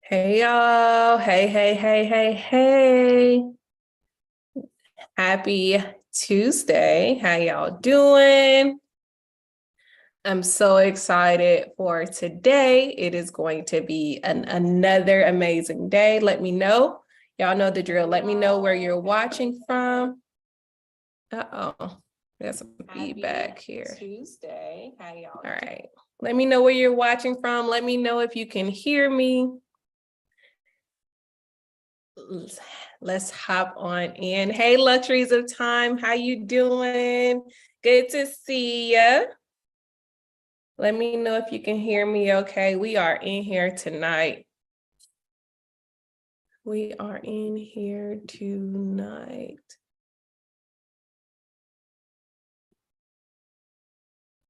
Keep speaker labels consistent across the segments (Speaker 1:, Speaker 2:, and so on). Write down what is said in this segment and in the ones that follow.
Speaker 1: Hey y'all. Hey. Happy Tuesday. How y'all doing? I'm so excited for today. It is going to be another amazing day. Let me know. Y'all know the drill. Let me know where you're watching from. Uh-oh. There's some feedback here.
Speaker 2: Tuesday. How y'all
Speaker 1: All right. Let me know where you're watching from. Let me know if you can hear me. Let's hop on in. Hey, luxuries of time. How you doing? Good to see you. Let me know if you can hear me okay. We are in here tonight. We are in here tonight.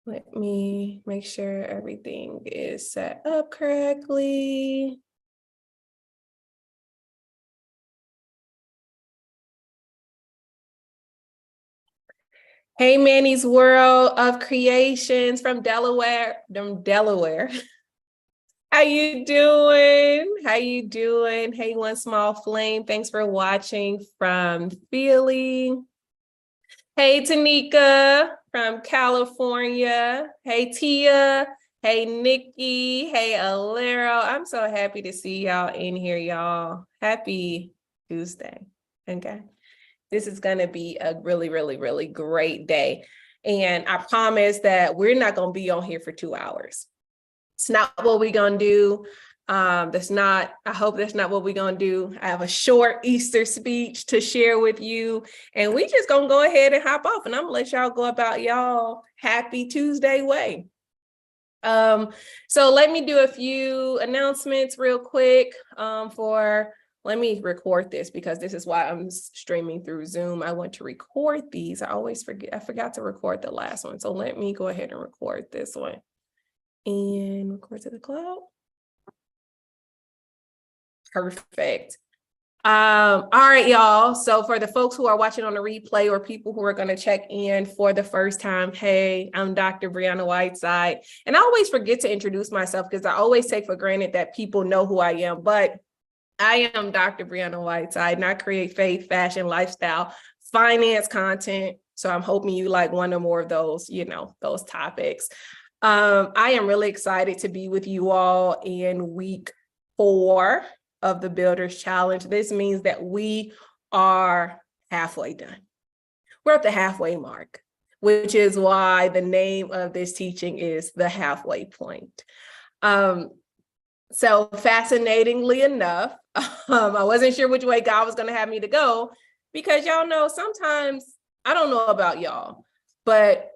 Speaker 1: Let me make sure everything is set up correctly. Hey, Manny's World of Creations from Delaware. How you doing? How you doing? Hey, One Small Flame. Thanks for watching from Philly. Hey, Tanika from California. Hey, Tia. Hey, Nikki. Hey, Alero. I'm so happy to see y'all in here, y'all. Happy Tuesday. Okay. This is going to be a really great day. And I promise that we're not going to be on here for 2 hours. It's not what we're going to do. I hope that's not what we're going to do. I have a short Easter speech to share with you, and we just going to go ahead and hop off, and I'm going to let y'all go about y'all happy Tuesday way. So let me do a few announcements real quick let me record this because this is why I'm streaming through Zoom. I want to record these. I forgot to record the last one. So let me go ahead and record this one and record to the cloud. Perfect. All right, y'all. So for the folks who are watching on the replay or people who are going to check in for the first time, hey, I'm Dr. Brianna Whiteside. And I always forget to introduce myself because I always take for granted that people know who I am. But I am Dr. Brianna Whiteside, and I create faith, fashion, lifestyle, finance content. So I'm hoping you like one or more of those, those topics. I am really excited to be with you all in week 4 of the Builders Challenge. This means that we are halfway done. We're at the halfway mark, which is why the name of this teaching is The Halfway Point. So fascinatingly enough, I wasn't sure which way God was going to have me to go, because y'all know sometimes, I don't know about y'all, but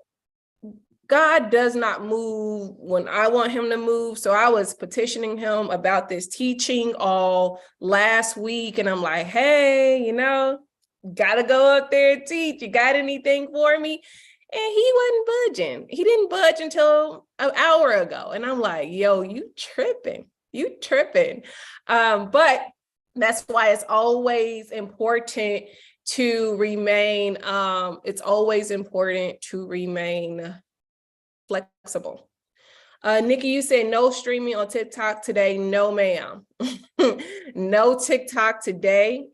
Speaker 1: God does not move when I want him to move. So I was petitioning him about this teaching all last week. And I'm like, hey, gotta go up there and teach. You got anything for me? And he wasn't budging. He didn't budge until an hour ago. And I'm like, yo, you tripping. But that's why it's always important to remain, flexible. Nikki, you said no streaming on TikTok today. No, ma'am. No TikTok today.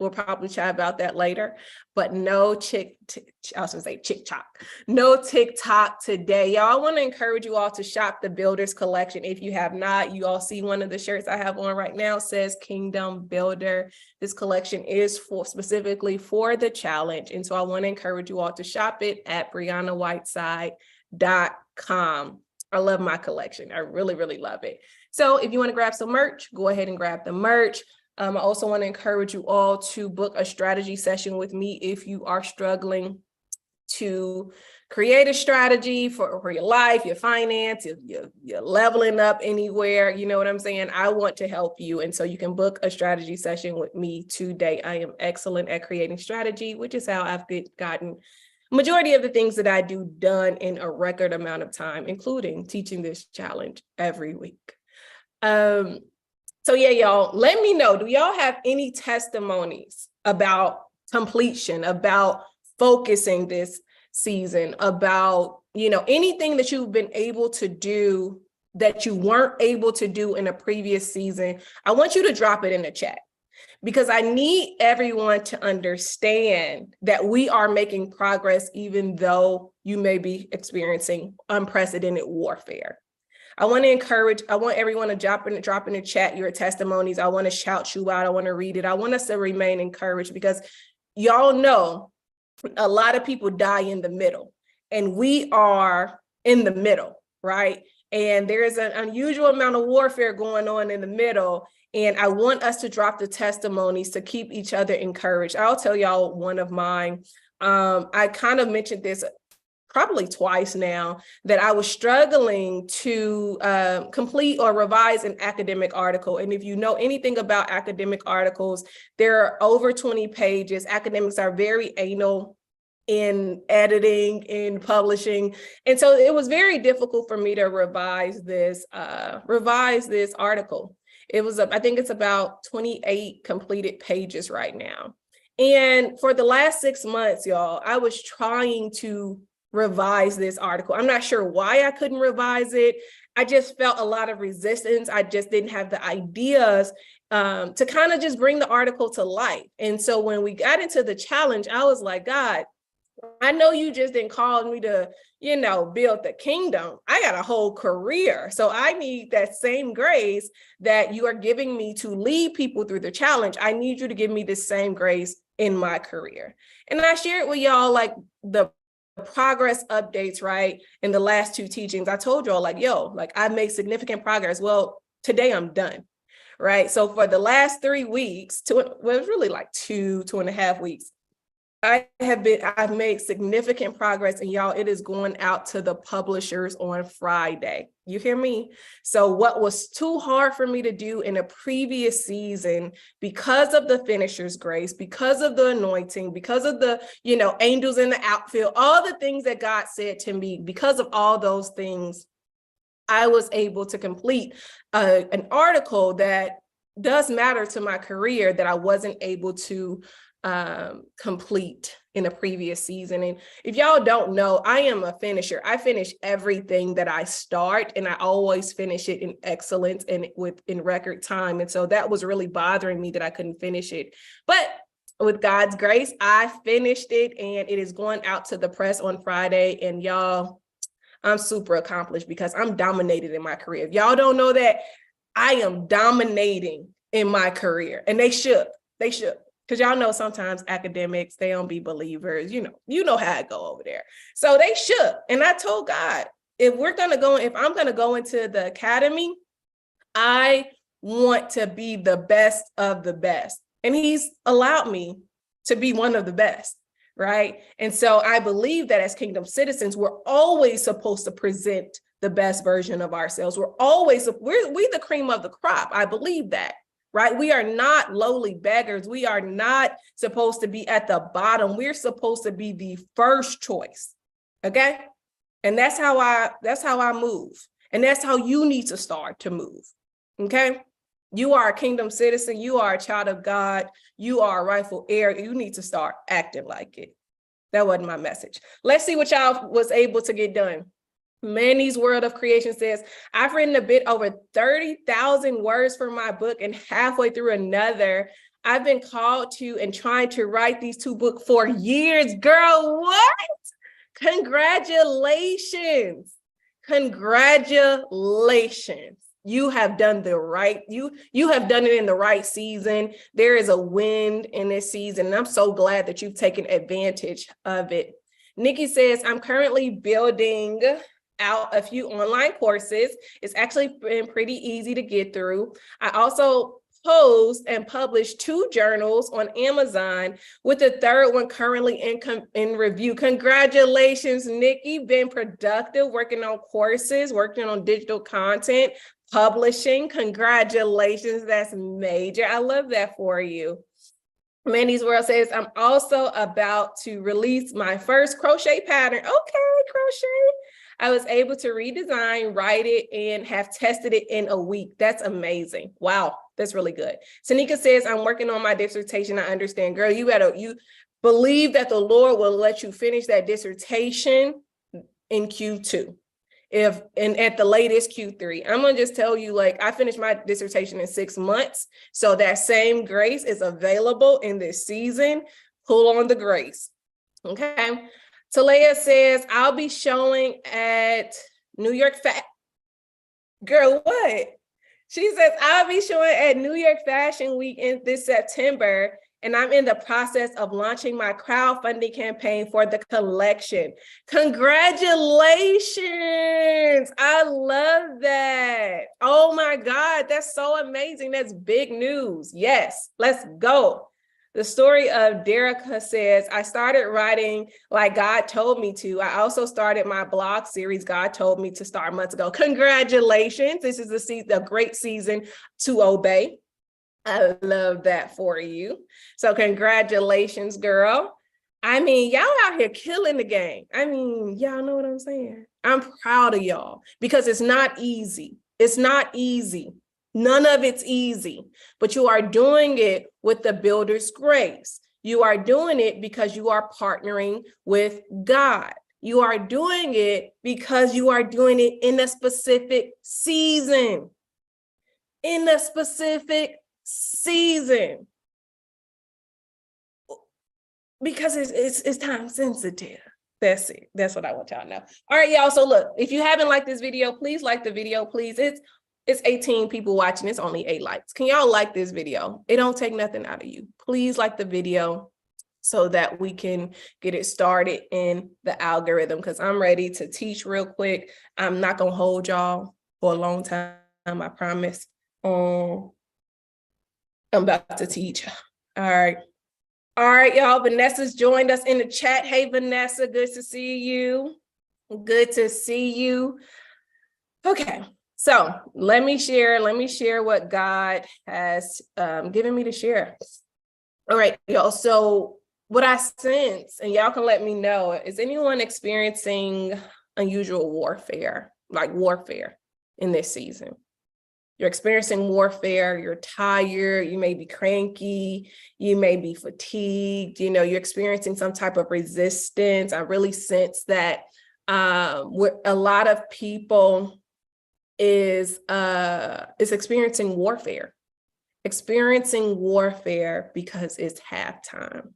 Speaker 1: We'll probably chat about that later, but no TikTok. No TikTok today. Y'all, I want to encourage you all to shop the Builders collection. If you have not, you all see one of the shirts I have on right now says Kingdom Builder. This collection is specifically for the challenge. And so I want to encourage you all to shop it at BriannaWhiteside.com. I love my collection. I really love it. So if you want to grab some merch, go ahead and grab the merch. I also want to encourage you all to book a strategy session with me if you are struggling to create a strategy for your life, your finance, you're leveling up anywhere. You know what I'm saying? I want to help you. And so you can book a strategy session with me today. I am excellent at creating strategy, which is how I've gotten majority of the things that I do done in a record amount of time, including teaching this challenge every week. So yeah, y'all, let me know, do y'all have any testimonies about completion, about focusing this season, about, anything that you've been able to do that you weren't able to do in a previous season, I want you to drop it in the chat, because I need everyone to understand that we are making progress, even though you may be experiencing unprecedented warfare. I want everyone to drop in the chat your testimonies. I want to shout you out. I want to read it. I want us to remain encouraged, because y'all know a lot of people die in the middle, and we are in the middle, right? And there is an unusual amount of warfare going on in the middle. And I want us to drop the testimonies to keep each other encouraged. I'll tell y'all one of mine. I kind of mentioned this probably twice now, that I was struggling to complete or revise an academic article. And if you know anything about academic articles, there are over 20 pages. Academics are very anal in editing, in publishing. And so it was very difficult for me to revise this article. It was, I think it's about 28 completed pages right now. And for the last 6 months, y'all, I was trying to revise this article. I'm not sure why I couldn't revise it. I just felt a lot of resistance. I just didn't have the ideas to kind of just bring the article to life. And so when we got into the challenge, I was like, God, I know you just didn't call me to, build the kingdom. I got a whole career. So I need that same grace that you are giving me to lead people through the challenge. I need you to give me the same grace in my career. And I shared with y'all like the progress updates, right? In the last 2 teachings, I told y'all I made significant progress. Well, today I'm done, right? So for the last 3 weeks, it was really like 2.5 weeks, I've made significant progress, and y'all, it is going out to the publishers on Friday. You hear me? So what was too hard for me to do in a previous season, because of the finisher's grace, because of the anointing, because of the, angels in the outfield, all the things that God said to me, because of all those things, I was able to complete an article that does matter to my career that I wasn't able to complete in a previous season. And if y'all don't know, I am a finisher. I finish everything that I start, and I always finish it in excellence and in record time. And so that was really bothering me that I couldn't finish it. But with God's grace, I finished it, and it is going out to the press on Friday. And y'all, I'm super accomplished because I'm dominated in my career. If y'all don't know that, I am dominating in my career, and they should. Because y'all know sometimes academics, they don't be believers, you know how it go over there. So they should. And I told God, if I'm going to go into the academy, I want to be the best of the best. And he's allowed me to be one of the best, right? And so I believe that as kingdom citizens, we're always supposed to present the best version of ourselves. We're the cream of the crop. I believe that. Right? We are not lowly beggars. We are not supposed to be at the bottom. We're supposed to be the first choice. Okay? And that's how I move. And that's how you need to start to move. Okay? You are a kingdom citizen. You are a child of God. You are a rightful heir. You need to start acting like it. That wasn't my message. Let's see what y'all was able to get done. Manny's World of Creation says, I've written a bit over 30,000 words for my book and halfway through another. I've been called to and trying to write these 2 books for years. Girl, what? Congratulations. Congratulations. You have done you have done it in the right season. There is a wind in this season, and I'm so glad that you've taken advantage of it. Nikki says, I'm currently building out a few online courses. It's actually been pretty easy to get through. I also post and publish 2 journals on Amazon, with the 3rd one currently in review. Congratulations, Nikki. Been productive, working on courses, working on digital content, publishing. Congratulations. That's major. I love that for you. Mandy's World says, I'm also about to release my first crochet pattern. Okay, crochet. I was able to redesign, write it, and have tested it in a week. That's amazing. Wow, that's really good. Tanika says, I'm working on my dissertation. I understand. Girl, you believe that the Lord will let you finish that dissertation in Q2. and at the latest Q3. I'm going to just tell you, like, I finished my dissertation in 6 months. So that same grace is available in this season. Pull on the grace. Okay. Talea says, I'll be showing at New York Girl, what? She says, I'll be showing at New York Fashion Week in this September, and I'm in the process of launching my crowdfunding campaign for the collection. Congratulations. I love that. Oh my God, that's so amazing. That's big news. Yes, let's go. The story of Derica says, I started writing like God told me to. I also started my blog series God told me to start months ago. Congratulations. This is a great season to obey. I love that for you. So congratulations, girl. I mean, y'all out here killing the game. I mean, y'all know what I'm saying? I'm proud of y'all because it's not easy. It's not easy. None of it's easy, but you are doing it with the builder's grace. You are doing it because you are partnering with God. You are doing it because you are doing it in a specific season. In a specific season. Because it's time sensitive. That's it. That's what I want y'all to know. All right, y'all. So look, if you haven't liked this video, please like the video, please. It's 18 people watching. It's only 8 likes. Can y'all like this video? It don't take nothing out of you. Please like the video so that we can get it started in the algorithm, because I'm ready to teach real quick. I'm not going to hold y'all for a long time, I promise. I'm about to teach. All right. All right, y'all. Vanessa's joined us in the chat. Hey, Vanessa, good to see you. Good to see you. Okay. So let me share what God has given me to share. All right, y'all. So what I sense, and y'all can let me know, is anyone experiencing unusual warfare, like warfare in this season? You're experiencing warfare, you're tired, you may be cranky, you may be fatigued, you're experiencing some type of resistance. I really sense that a lot of people is experiencing warfare because it's halftime.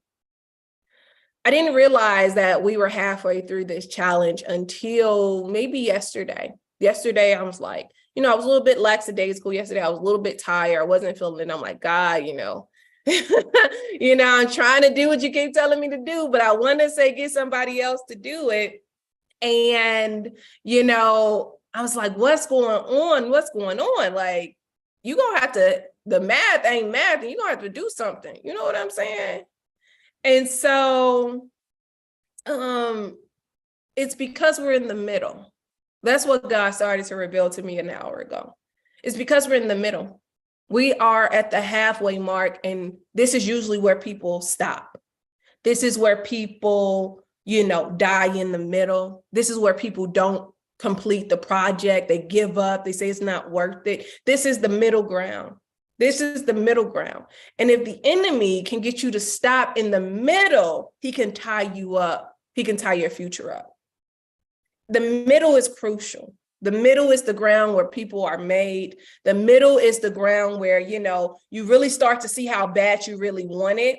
Speaker 1: I didn't realize that we were halfway through this challenge until maybe yesterday. Yesterday, I was like, I was a little bit lackadaisical yesterday. I was a little bit tired. I wasn't feeling it. I'm like, God, I'm trying to do what you keep telling me to do, but I want to say, get somebody else to do it. And, I was like, what's going on? What's going on? Like, you're going to have to, the math ain't math, and you're going to have to do something. You know what I'm saying? And so it's because we're in the middle. That's what God started to reveal to me an hour ago. It's because we're in the middle. We are at the halfway mark, and this is usually where people stop. This is where people, die in the middle. This is where people don't complete the project. They give up. They say it's not worth it. This is the middle ground. This is the middle ground. And if the enemy can get you to stop in the middle, he can tie you up. He can tie your future up. The middle is crucial. The middle is the ground where people are made. The middle is the ground where, you really start to see how bad you really want it.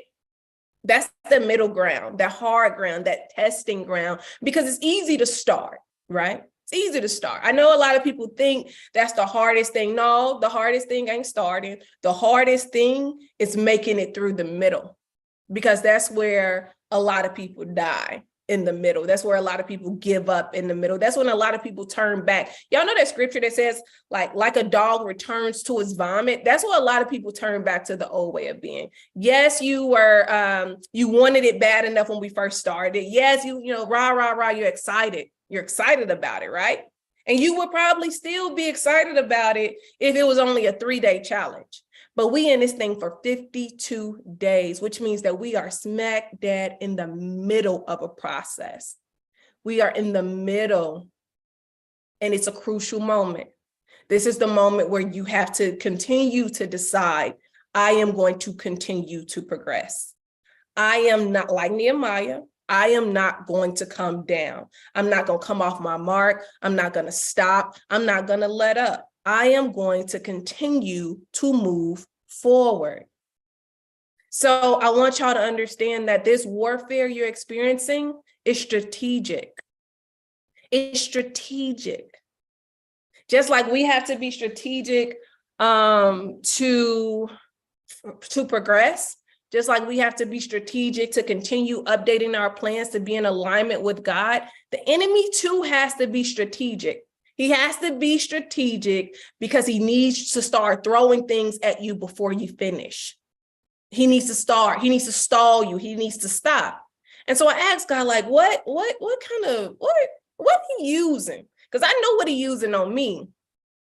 Speaker 1: That's the middle ground, that hard ground, that testing ground, because it's easy to start, right? It's easy to start. I know a lot of people think that's the hardest thing. No, the hardest thing ain't starting. The hardest thing is making it through the middle, because that's where a lot of people die, in the middle. That's where a lot of people give up, in the middle. That's when a lot of people turn back. Y'all know that scripture that says, like a dog returns to his vomit. That's where a lot of people turn back to the old way of being. Yes, you wanted it bad enough when we first started. Yes, rah, rah, rah, you're excited. You're excited about it, right? And you would probably still be excited about it if it was only a 3-day challenge. But we in this thing for 52 days, which means that we are smack dab in the middle of a process. We are in the middle, and it's a crucial moment. This is the moment where you have to continue to decide, I am going to continue to progress. I am not like Nehemiah. I am not going to come down. I'm not going to come off my mark. I'm not going to stop. I'm not going to let up. I am going to continue to move forward. So I want y'all to understand that this warfare you're experiencing is strategic. It's strategic. Just like we have to be strategic to progress, just like we have to be strategic to continue updating our plans to be in alignment with God, the enemy too has to be strategic. He has to be strategic because he needs to start throwing things at you before you finish. He needs to start. He needs to stall you. He needs to stop. And so I asked God, like, what he using? Because I know what he using on me,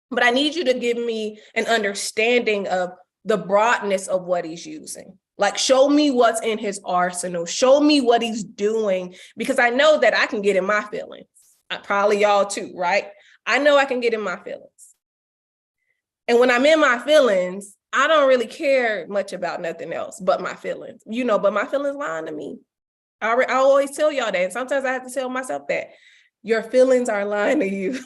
Speaker 1: but I need you to give me an understanding of the broadness of what he's using. Like, show me what's in his arsenal. Show me what he's doing, because I know that I can get in my feelings. Probably y'all too, right? I know I can get in my feelings. And when I'm in my feelings, I don't really care much about nothing else but my feelings, but my feelings lying to me. I always tell y'all that. And sometimes I have to tell myself that your feelings are lying to you.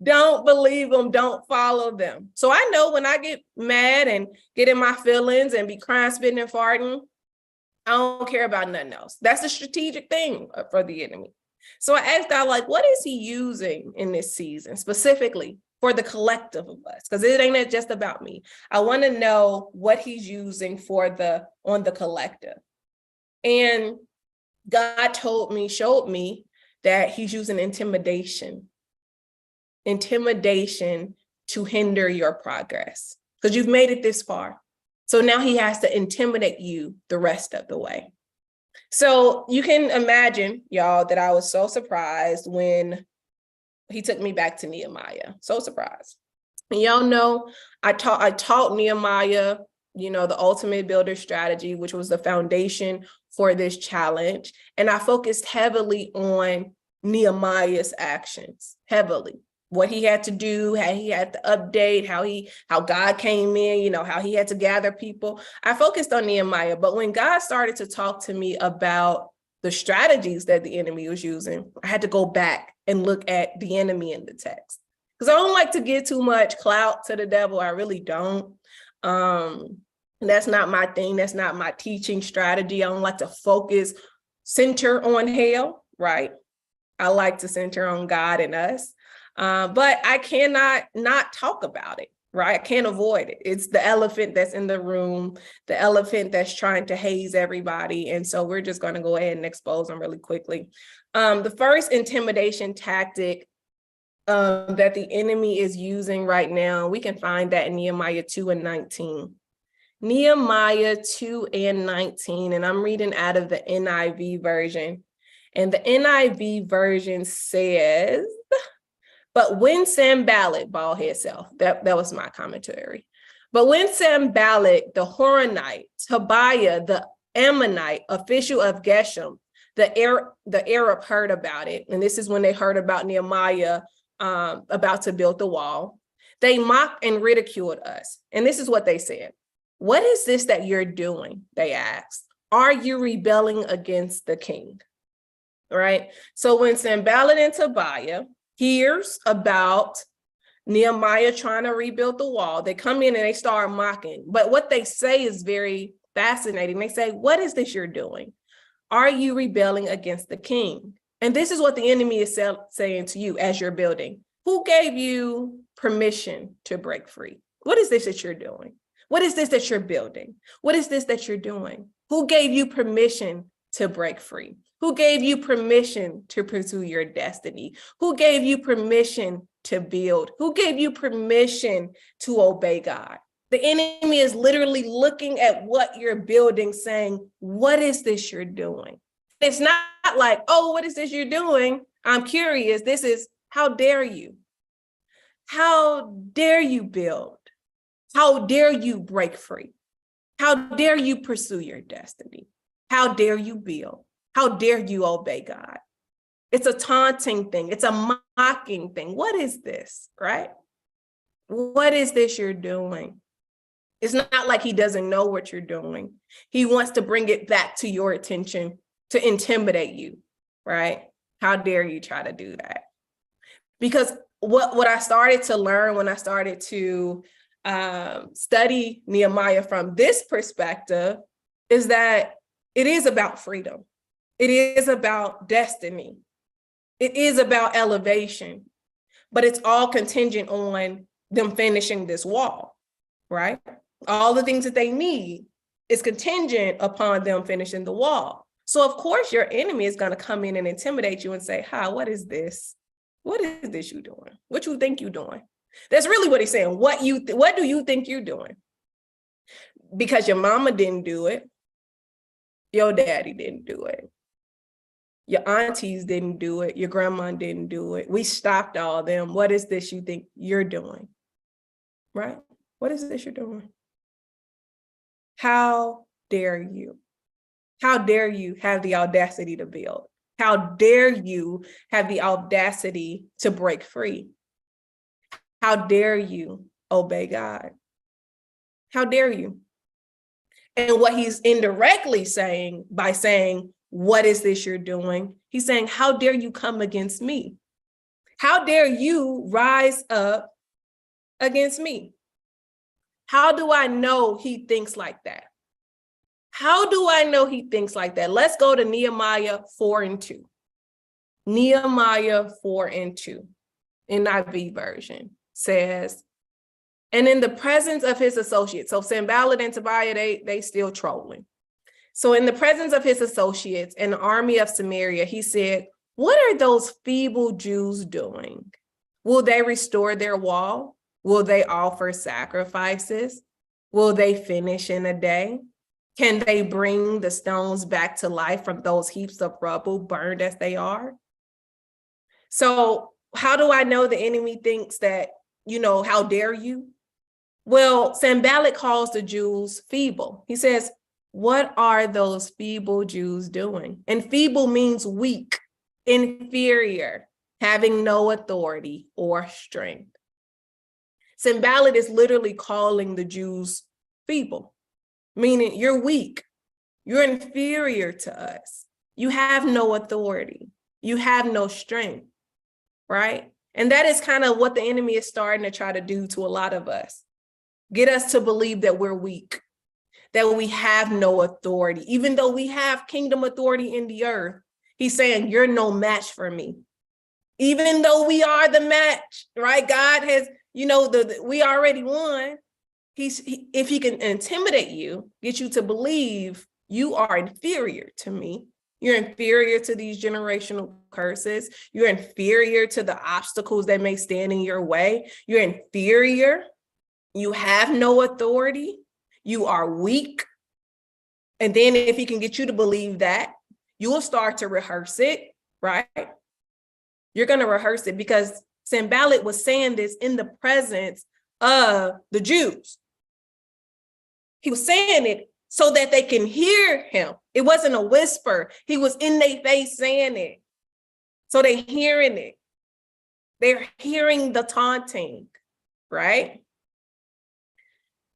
Speaker 1: Don't believe them. Don't follow them. So I know when I get mad and get in my feelings and be crying, spitting, and farting, I don't care about nothing else. That's a strategic thing for the enemy. So I asked God, like, what is he using in this season specifically for the collective of us? Because it ain't just about me. I want to know what he's using on the collective. And God showed me that he's using intimidation to hinder your progress, because you've made it this far. So now he has to intimidate you the rest of the way. So you can imagine, y'all, that I was so surprised when he took me back to Nehemiah. So surprised. And y'all know I taught Nehemiah, the ultimate builder strategy, which was the foundation for this challenge. And I focused heavily on Nehemiah's actions, heavily. What he had to do, how he had to update, how God came in, how he had to gather people. I focused on Nehemiah, but when God started to talk to me about the strategies that the enemy was using, I had to go back and look at the enemy in the text. Because I don't like to give too much clout to the devil. I really don't. That's not my thing. That's not my teaching strategy. I don't like to center on hell, right? I like to center on God and us. But I cannot not talk about it, right? I can't avoid it. It's the elephant that's in the room, the elephant that's trying to haze everybody. And so we're just going to go ahead and expose them really quickly. The first intimidation tactic that the enemy is using right now, we can find that in Nehemiah 2:19. Nehemiah 2:19, and I'm reading out of the NIV version. And the NIV version says, but when Sanballat, bald head self, that was my commentary. But when Sanballat, the Horonite, Tobiah, the Ammonite, official of Geshem, the Arab heard about it, and this is when they heard about Nehemiah about to build the wall, they mocked and ridiculed us. And this is what they said. What is this that you're doing? They asked. Are you rebelling against the king? Right? So when Sanballat and Tobiah hears about Nehemiah trying to rebuild the wall, they come in and they start mocking. But what they say is very fascinating. They say, what is this you're doing? Are you rebelling against the king? And this is what the enemy is saying to you as you're building. Who gave you permission to break free? What is this that you're doing? What is this that you're building? What is this that you're doing? Who gave you permission to break free? Who gave you permission to pursue your destiny? Who gave you permission to build? Who gave you permission to obey God? The enemy is literally looking at what you're building, saying, what is this you're doing? It's not like, oh, what is this you're doing? I'm curious. This is, how dare you? How dare you build? How dare you break free? How dare you pursue your destiny? How dare you build? How dare you obey God? It's a taunting thing. It's a mocking thing. What is this, right? What is this you're doing? It's not like he doesn't know what you're doing. He wants to bring it back to your attention to intimidate you, right? How dare you try to do that? Because what I started to learn when I started to study Nehemiah from this perspective is that it is about freedom. It is about destiny. It is about elevation, but it's all contingent on them finishing this wall, right? All the things that they need is contingent upon them finishing the wall. So of course your enemy is going to come in and intimidate you and say, hi, what is this? What is this you doing? What you think you doing? That's really what he's saying. What do you think you're doing? Because your mama didn't do it. Your daddy didn't do it. Your aunties didn't do it. Your grandma didn't do it. We stopped all of them. What is this you think you're doing? Right? What is this you're doing? How dare you? How dare you have the audacity to build? How dare you have the audacity to break free? How dare you obey God? How dare you? And what he's indirectly saying by saying, what is this you're doing? He's saying, how dare you come against me? How dare you rise up against me? How do I know he thinks like that? How do I know he thinks like that? Let's go to Nehemiah 4:2. Nehemiah 4:2, NIV version says, and in the presence of his associates, so Sanballat and Tobiah, they still trolling. So in the presence of his associates and the army of Samaria, he said, what are those feeble Jews doing? Will they restore their wall? Will they offer sacrifices? Will they finish in a day? Can they bring the stones back to life from those heaps of rubble burned as they are? So how do I know the enemy thinks that, how dare you? Well, Sanballat calls the Jews feeble. He says, what are those feeble Jews doing? And feeble means weak, inferior, having no authority or strength. Sanballat is literally calling the Jews feeble, meaning you're weak, you're inferior to us. You have no authority. You have no strength, right? And that is kind of what the enemy is starting to try to do to a lot of us. Get us to believe that we're weak, that we have no authority. Even though we have kingdom authority in the earth, he's saying, you're no match for me. Even though we are the match, right? God has, we already won. If he can intimidate you, get you to believe you are inferior to me, you're inferior to these generational curses, you're inferior to the obstacles that may stand in your way, you're inferior, you have no authority, you are weak. And then if he can get you to believe that, you will start to rehearse it, right? You're going to rehearse it because Sanballat was saying this in the presence of the Jews. He was saying it so that they can hear him. It wasn't a whisper. He was in their face saying it. So they're hearing it. They're hearing the taunting, right?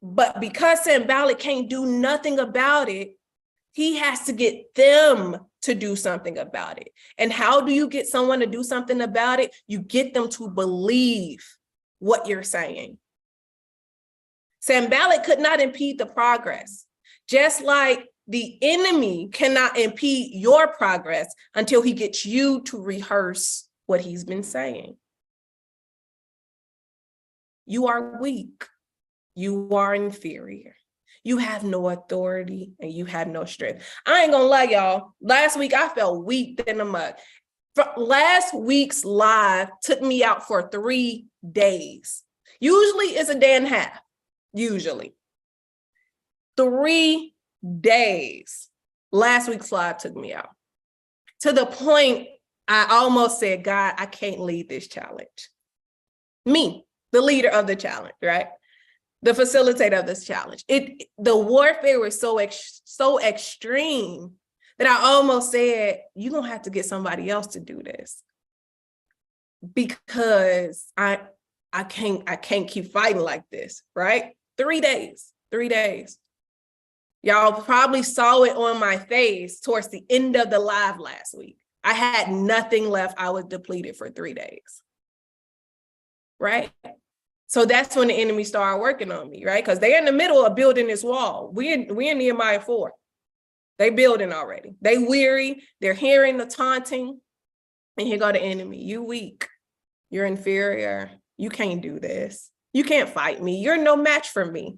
Speaker 1: But because Sanballat can't do nothing about it, he has to get them to do something about it. And how do you get someone to do something about it? You get them to believe what you're saying. Sanballat could not impede the progress, just like the enemy cannot impede your progress until he gets you to rehearse what he's been saying. You are weak. You are inferior. You have no authority and you have no strength. I ain't gonna lie, y'all. Last week, I felt weak in the mud. Last week's live took me out for 3 days. Usually it's a day and a half. Usually. 3 days. Last week's live took me out. To the point I almost said, God, I can't lead this challenge. Me, the leader of the challenge, right? The facilitator of this challenge. The warfare was so extreme that I almost said, you're going to have to get somebody else to do this because I can't keep fighting like this, right? 3 days. Y'all probably saw it on my face towards the end of the live last week. I had nothing left. I was depleted for 3 days. Right? So that's when the enemy started working on me, right? Because they're in the middle of building this wall. We in Nehemiah 4. They building already. They weary. They're hearing the taunting. And here go the enemy. You weak. You're inferior. You can't do this. You can't fight me. You're no match for me.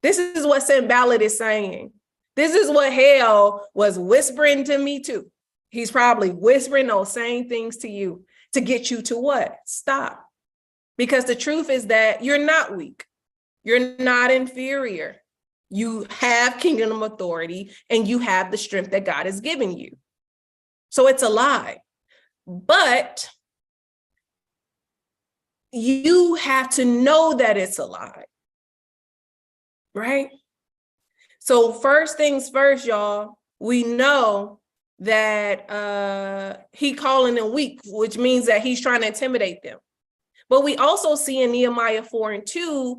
Speaker 1: This is what Sanballat is saying. This is what hell was whispering to me too. He's probably whispering those same things to you to get you to what? Stop. Because the truth is that you're not weak. You're not inferior. You have kingdom authority and you have the strength that God has given you. So it's a lie. But you have to know that it's a lie. Right? So first things first, y'all, we know that he calling them weak, which means that he's trying to intimidate them. But we also see in Nehemiah 4:2,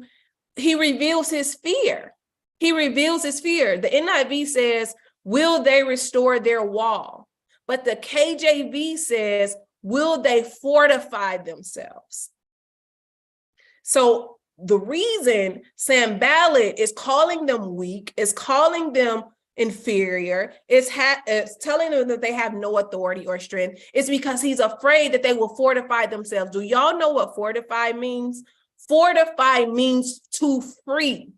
Speaker 1: he reveals his fear. He reveals his fear. The NIV says, will they restore their wall? But the KJV says, will they fortify themselves? So the reason Sanballat is calling them weak, is calling them inferior, is telling them that they have no authority or strength, is because he's afraid that they will fortify themselves. Do y'all know what fortify means? Fortify means to free,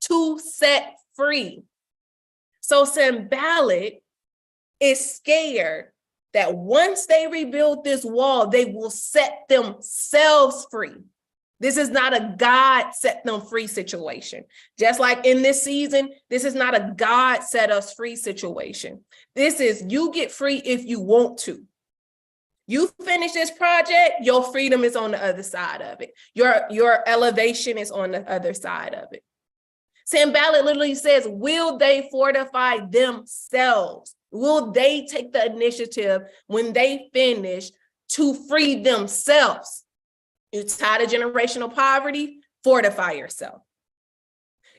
Speaker 1: to set free. So Sanballat is scared that once they rebuild this wall, they will set themselves free. This is not a God set them free situation. Just like in this season, this is not a God set us free situation. This is you get free if you want to. You finish this project, your freedom is on the other side of it. Your elevation is on the other side of it. Sanballat literally says, will they fortify themselves? Will they take the initiative when they finish to free themselves? You're tired of generational poverty, fortify yourself.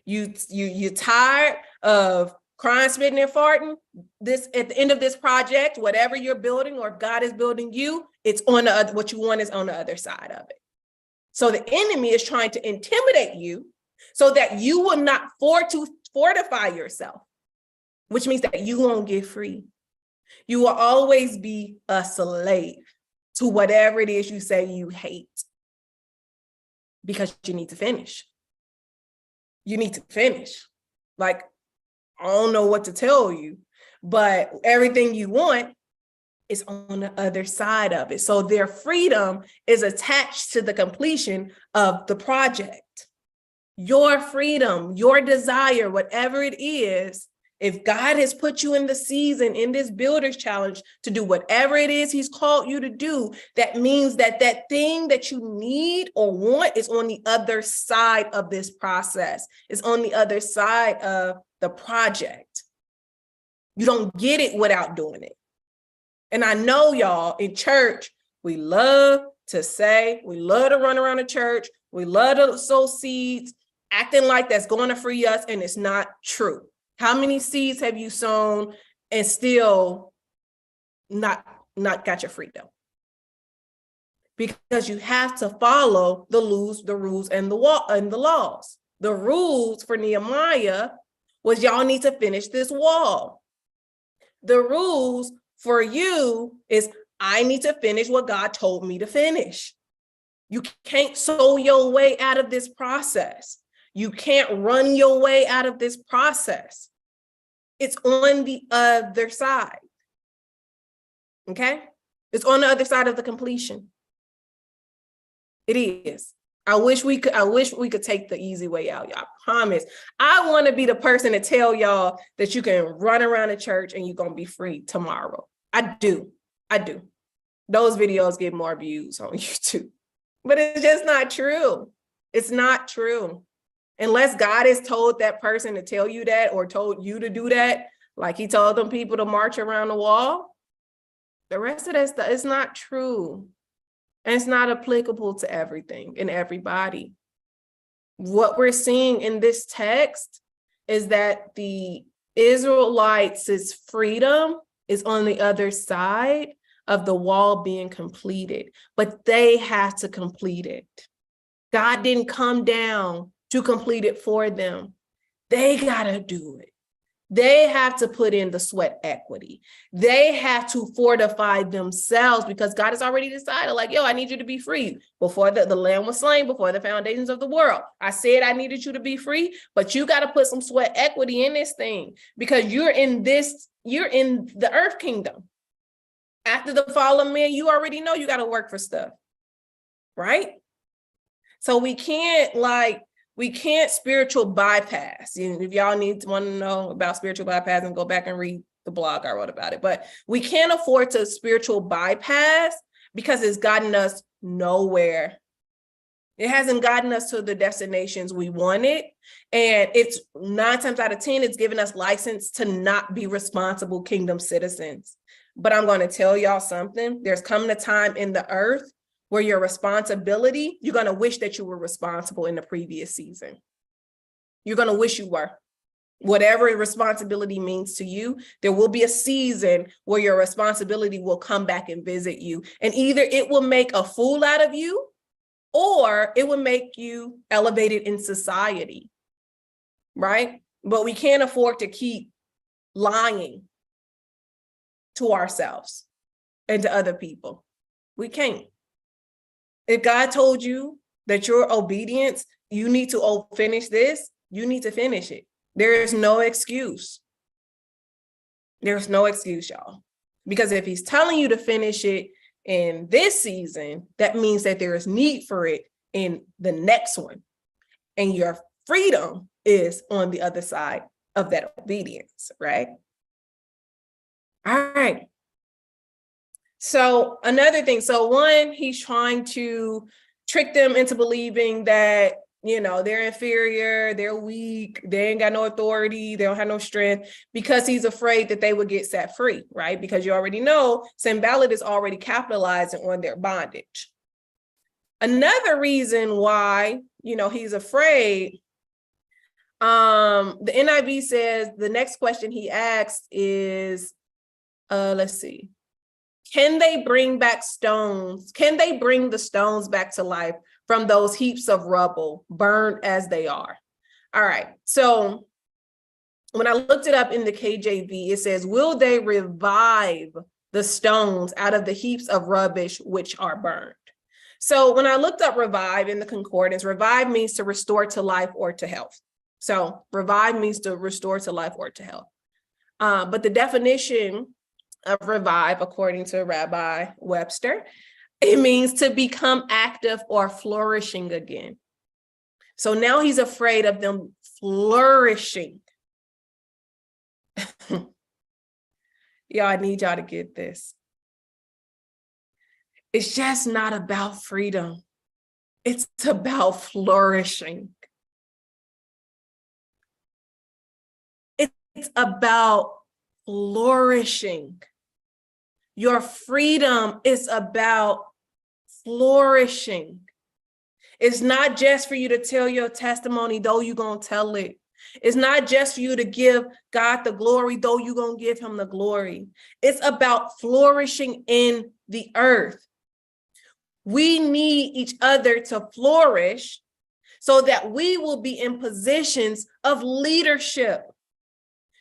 Speaker 1: You're tired of crying, spitting, and farting. This at the end of this project, whatever you're building or if God is building you, it's on the other, what you want is on the other side of it. So the enemy is trying to intimidate you so that you will not fortify yourself, which means that you won't get free. You will always be a slave to whatever it is you say you hate. Because you need to finish. You need to finish. Like, I don't know what to tell you, but everything you want is on the other side of it. So their freedom is attached to the completion of the project. Your freedom, your desire, whatever it is, if God has put you in the season, in this builder's challenge to do whatever it is he's called you to do, that means that that thing that you need or want is on the other side of this process. It's on the other side of the project. You don't get it without doing it. And I know y'all in church, we love to say, we love to run around the church. We love to sow seeds, acting like that's going to free us. And it's not true. How many seeds have you sown and still not got your freedom? Because you have to follow the rules and the laws. The rules for Nehemiah was y'all need to finish this wall. The rules for you is I need to finish what God told me to finish. You can't sow your way out of this process. You can't run your way out of this process. It's on the other side. Okay? It's on the other side of the completion. It is. I wish we could take the easy way out, y'all. I promise. I want to be the person to tell y'all that you can run around the church and you're going to be free tomorrow. I do. Those videos get more views on YouTube. But it's just not true. It's not true. Unless God has told that person to tell you that or told you to do that, like he told them people to march around the wall, the rest of that stuff is not true. And it's not applicable to everything and everybody. What we're seeing in this text is that the Israelites' freedom is on the other side of the wall being completed, but they have to complete it. God didn't come down to complete it for them. They got to do it. They have to put in the sweat equity. They have to fortify themselves because God has already decided, like, yo, I need you to be free. Before the lamb was slain, before the foundations of the world, I said I needed you to be free, but you got to put some sweat equity in this thing because you're in the earth kingdom. After the fall of man, you already know you got to work for stuff, right? So we can't spiritual bypass. If y'all want to know about spiritual bypass, and go back and read the blog I wrote about it. But we can't afford to spiritual bypass because it's gotten us nowhere. It hasn't gotten us to the destinations we wanted. And it's 9 times out of 10, it's given us license to not be responsible kingdom citizens. But I'm going to tell y'all something. There's coming a time in the earth where your responsibility, you're going to wish that you were responsible in the previous season. You're going to wish you were. Whatever responsibility means to you, there will be a season where your responsibility will come back and visit you. And either it will make a fool out of you, or it will make you elevated in society, right? But we can't afford to keep lying to ourselves and to other people. We can't. If God told you that your obedience, you need to finish this, you need to finish it. There is no excuse. There's no excuse, y'all. Because if he's telling you to finish it in this season, that means that there is need for it in the next one. And your freedom is on the other side of that obedience, right? All right. So another thing, one, he's trying to trick them into believing that, they're inferior, they're weak, they ain't got no authority, they don't have no strength, because he's afraid that they would get set free, right? Because you already know Sanballat is already capitalizing on their bondage. Another reason why, he's afraid, the NIV says the next question he asks is, let's see. Can they bring back stones? Can they bring the stones back to life from those heaps of rubble, burned as they are? All right. So when I looked it up in the KJV, it says, will they revive the stones out of the heaps of rubbish which are burned? So when I looked up revive in the concordance, revive means to restore to life or to health. So revive means to restore to life or to health. But the definition of revive, according to Rabbi Webster, it means to become active or flourishing again. So now he's afraid of them flourishing. Y'all, I need y'all to get this. It's just not about freedom. It's about flourishing. It's about flourishing. Your freedom is about flourishing. It's not just for you to tell your testimony, though you're going to tell it. It's not just for you to give God the glory, though you're going to give him the glory. It's about flourishing in the earth. We need each other to flourish so that we will be in positions of leadership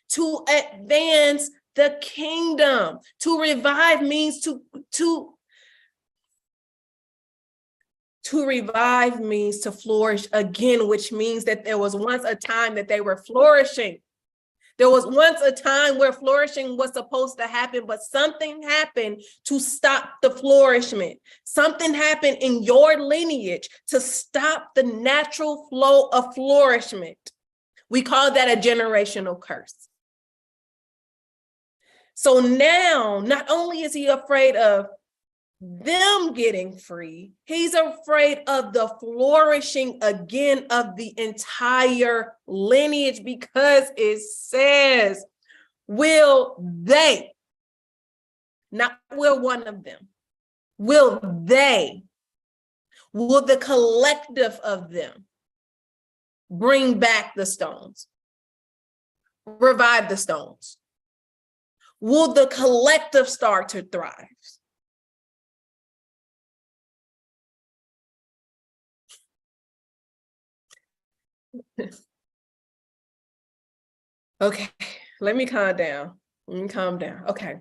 Speaker 1: to advance the kingdom. To revive means to revive means to flourish again, which means that there was once a time that they were flourishing. There was once a time where flourishing was supposed to happen, but something happened to stop the flourishment. Something happened in your lineage to stop the natural flow of flourishment. We call that a generational curse. So now, not only is he afraid of them getting free, he's afraid of the flourishing again of the entire lineage, because it says, will they, not will one of them, will they, will the collective of them bring back the stones? revive the stones? Will the collective start to thrive? Okay, let me calm down. Okay.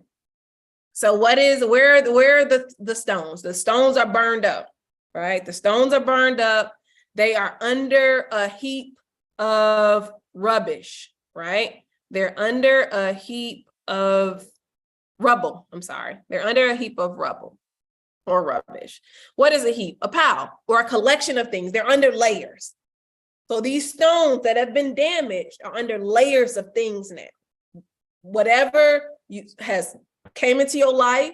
Speaker 1: So where are the stones? The stones are burned up, right? The stones are burned up. They are under a heap of rubbish, right? They're under a heap of rubble. I'm sorry. They're under a heap of rubble or rubbish. What is a heap? A pile or a collection of things. They're under layers. So these stones that have been damaged are under layers of things now. Whatever has came into your life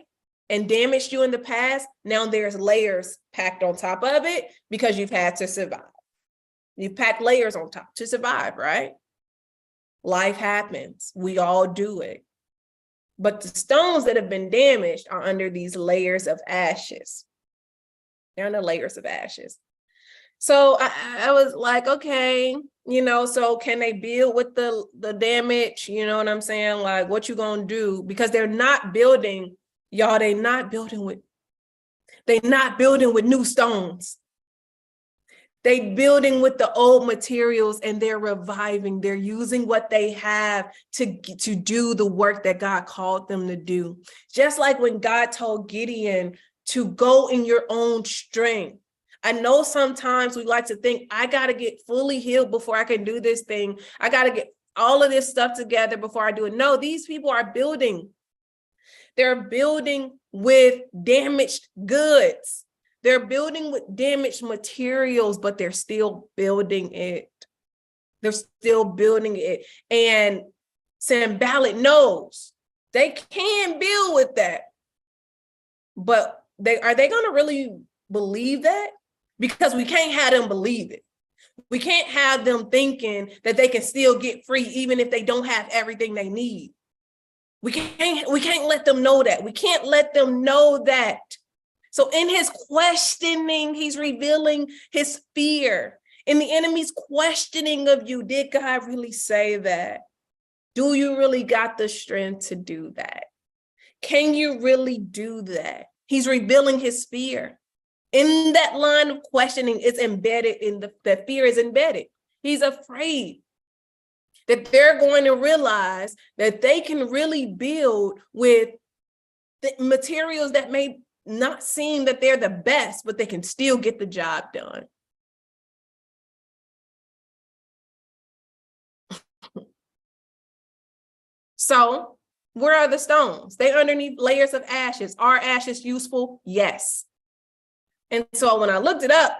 Speaker 1: and damaged you in the past, now there's layers packed on top of it because you've had to survive. You've packed layers on top to survive, right? Life happens. We all do it. But the stones that have been damaged are under these layers of ashes. They're under layers of ashes. So I was like, okay, so can they build with the damage? You know what I'm saying? Like, what you gonna do? Because they're not building, y'all, they're not building with new stones. They building with the old materials and they're reviving. They're using what they have to do the work that God called them to do. Just like when God told Gideon to go in your own strength. I know sometimes we like to think, I got to get fully healed before I can do this thing. I got to get all of this stuff together before I do it. No, these people are building. They're building with damaged goods. They're building with damaged materials, but they're still building it. They're still building it. And Sanballat knows they can build with that. But are they going to really believe that? Because we can't have them believe it. We can't have them thinking that they can still get free even if they don't have everything they need. We can't let them know that. We can't let them know that. So in his questioning, he's revealing his fear. In the enemy's questioning of you, did God really say that? Do you really got the strength to do that? Can you really do that? He's revealing his fear. In that line of questioning, it's embedded in that fear is embedded. He's afraid that they're going to realize that they can really build with the materials that may not seem that they're the best, but they can still get the job done. So where are the stones? They underneath layers of ashes. Are ashes useful? Yes. And so when I looked it up,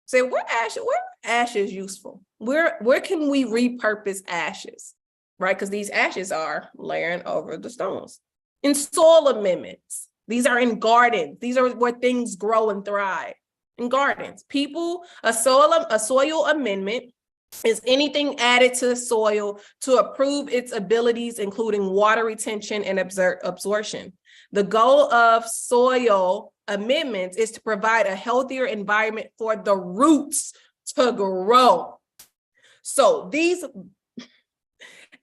Speaker 1: say, where are ashes useful? Where can we repurpose ashes? Right? Because these ashes are layering over the stones. In soil amendments. These are in gardens. These are where things grow and thrive. In gardens. A soil amendment is anything added to the soil to improve its abilities, including water retention and absorption. The goal of soil amendments is to provide a healthier environment for the roots to grow. So these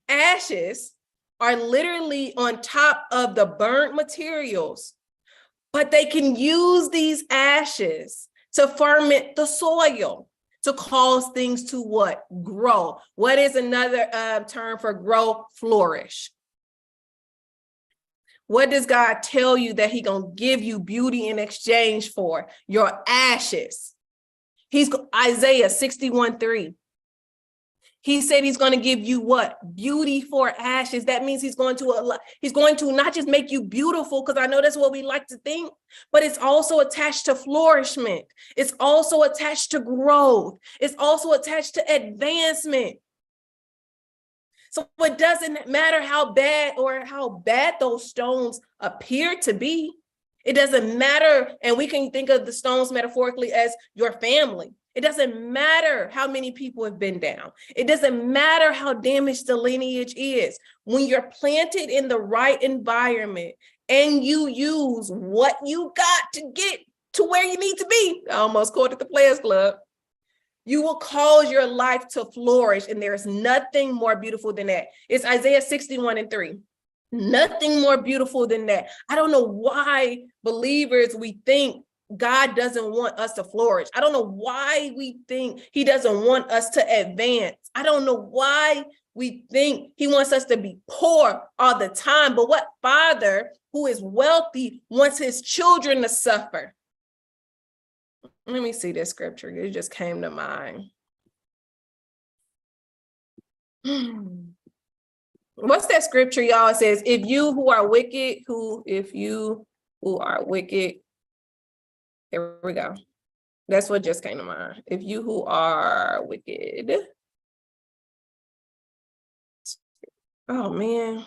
Speaker 1: ashes are literally on top of the burnt materials, but they can use these ashes to ferment the soil, to cause things to what? Grow. What is another term for grow? Flourish. What does God tell you that he's going to give you beauty in exchange for? Your ashes. Isaiah 61:3. He said he's going to give you what? Beauty for ashes. That means he's going to not just make you beautiful, because I know that's what we like to think, but it's also attached to flourishment. It's also attached to growth. It's also attached to advancement. So it doesn't matter how bad those stones appear to be. It doesn't matter. And we can think of the stones metaphorically as your family. It doesn't matter how many people have been down. It doesn't matter how damaged the lineage is. When you're planted in the right environment and you use what you got to get to where you need to be, I almost called it the Players Club. You will cause your life to flourish. And there's nothing more beautiful than that. It's Isaiah 61:3. Nothing more beautiful than that. I don't know why believers, we think God doesn't want us to flourish. I don't know why we think he doesn't want us to advance. I don't know why we think he wants us to be poor all the time. But what father who is wealthy wants his children to suffer? Let me see this scripture. It just came to mind. What's that scripture, y'all? It says, if you who are wicked, here we go. That's what just came to mind. If you who are wicked. Oh, man.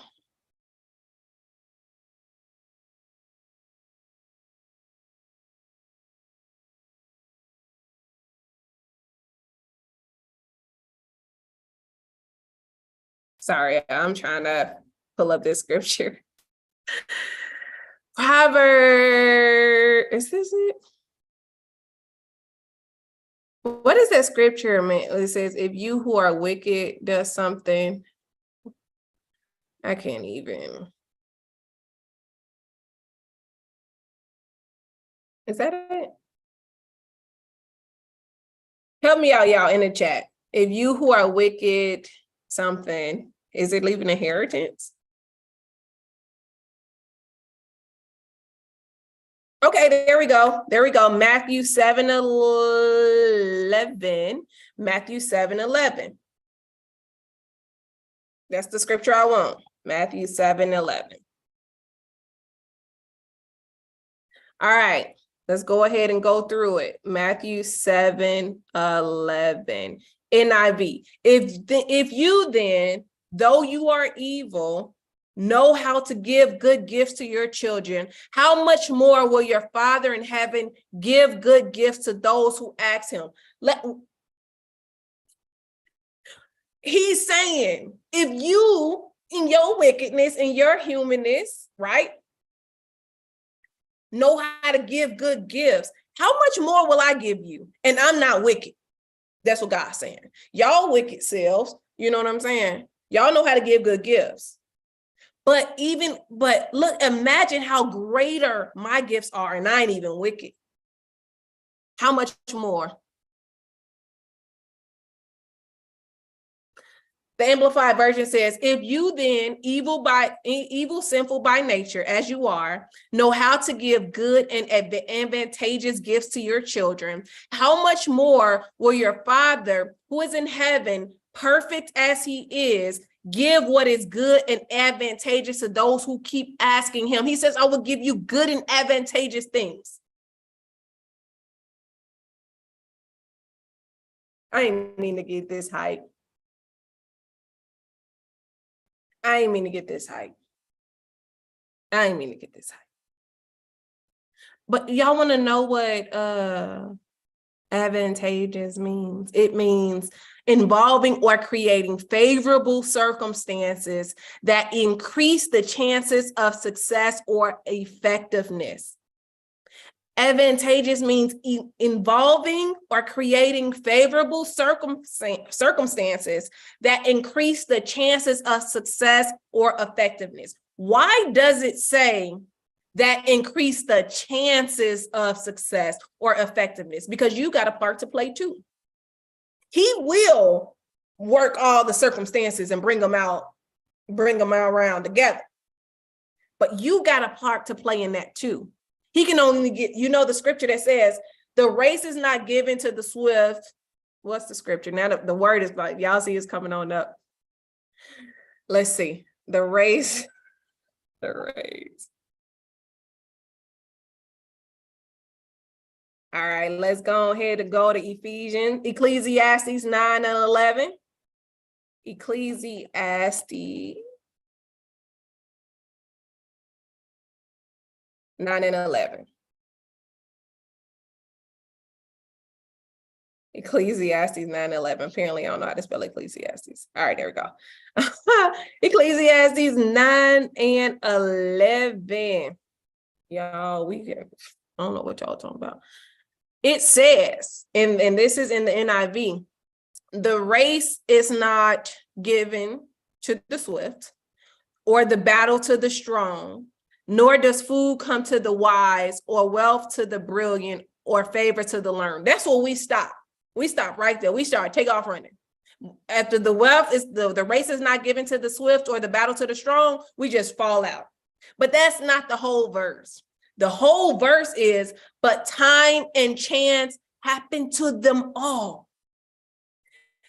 Speaker 1: Sorry, I'm trying to pull up this scripture. Proverbs, is this it? What is that scripture, man? It says, if you who are wicked does something, I can't even. Is that it? Help me out, y'all, in the chat. If you who are wicked, something, is it leaving inheritance? Okay, there we go. There we go. Matthew 7:11. Matthew 7:11. That's the scripture I want. Matthew 7:11. All right, let's go ahead and go through it. Matthew 7:11. NIV. If you then, though you are evil, know how to give good gifts to your children, how much more will your Father in heaven give good gifts to those who ask him? He's saying, if you, in your wickedness, in your humanness, right, know how to give good gifts, how much more will I give you? And I'm not wicked. That's what God's saying. Y'all wicked selves, you know what I'm saying? Y'all know how to give good gifts. But look, imagine how greater my gifts are, and I ain't even wicked. How much more? The Amplified Version says, if you then, evil, sinful by nature, as you are, know how to give good and advantageous gifts to your children, how much more will your Father, who is in heaven, perfect as he is, give what is good and advantageous to those who keep asking him? He says, I will give you good and advantageous things. I didn't mean to get this hype. I ain't mean to get this hype. But y'all want to know what advantageous means? It means involving or creating favorable circumstances that increase the chances of success or effectiveness. Advantageous means involving or creating favorable circumstances that increase the chances of success or effectiveness. Why does it say that increase the chances of success or effectiveness? Because you got a part to play too. He will work all the circumstances and bring them out around together. But you got a part to play in that too. He can only get, the scripture that says, the race is not given to the swift. What's the scripture? Now the word is like, y'all see it's coming on up. Let's see. The race. All right, let's go ahead and go to Ecclesiastes 9 and 11. Ecclesiastes 9 and 11. Ecclesiastes 9 and 11. Apparently, I don't know how to spell Ecclesiastes. All right, there we go. Ecclesiastes 9 and 11. Y'all, I don't know what y'all talking about. It says, and this is in the NIV, the race is not given to the swift or the battle to the strong, nor does food come to the wise or wealth to the brilliant or favor to the learned. That's where we stop. We stop right there. We start, take off running. After the wealth is the race is not given to the swift or the battle to the strong, we just fall out. But that's not the whole verse. The whole verse is, but time and chance happen to them all.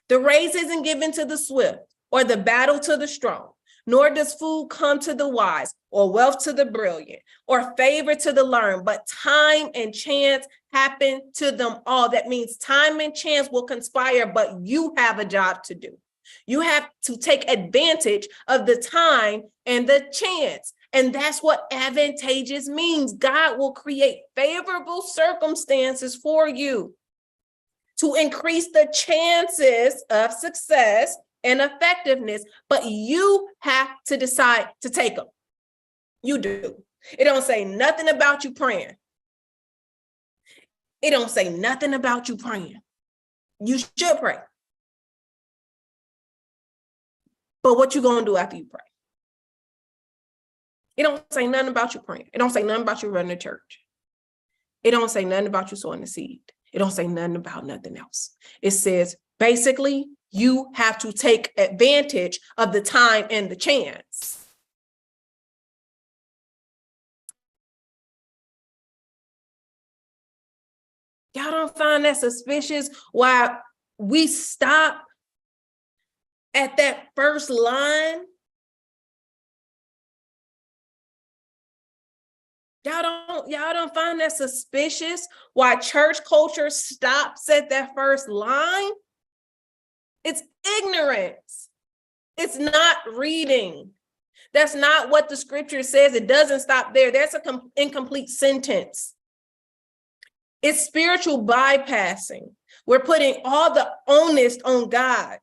Speaker 1: The race isn't given to the swift or the battle to the strong, nor does food come to the wise or wealth to the brilliant or favor to the learned, but time and chance happen to them all. That means time and chance will conspire, but you have a job to do. You have to take advantage of the time and the chance. And that's what advantageous means. God will create favorable circumstances for you to increase the chances of success and effectiveness, but you have to decide to take them. You do. It don't say nothing about you praying. It don't say nothing about you praying. You should pray. But what you gonna do after you pray? It don't say nothing about you praying. It don't say nothing about you running the church. It don't say nothing about you sowing the seed. It don't say nothing about nothing else. It says, basically, you have to take advantage of the time and the chance. Y'all don't find that suspicious why we stop at that first line? Y'all don't find that suspicious why church culture stops at that first line? It's ignorance. It's not reading. That's not what the scripture says. It doesn't stop there. That's an incomplete sentence. It's spiritual bypassing. We're putting all the onus on God.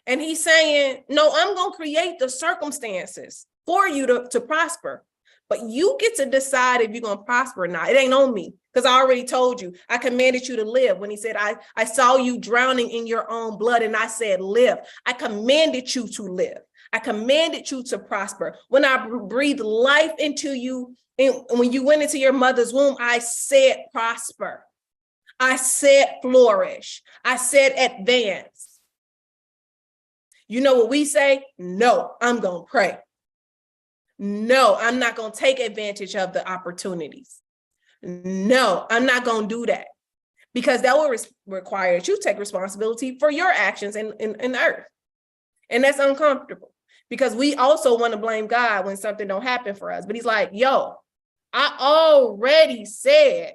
Speaker 1: And he's saying, no, I'm going to create the circumstances for you to prosper. But you get to decide if you're going to prosper or not. It ain't on me, because I already told you. I commanded you to live. When he said, I saw you drowning in your own blood, and I said, live. I commanded you to live. I commanded you to prosper. When I breathed life into you, and when you went into your mother's womb, I said, prosper. I said, flourish. I said, advance. You know what we say? No, I'm going to pray. No, I'm not going to take advantage of the opportunities. No, I'm not going to do that, because that will require that you take responsibility for your actions in the earth. And that's uncomfortable, because we also want to blame God when something don't happen for us. But he's like, yo, I already said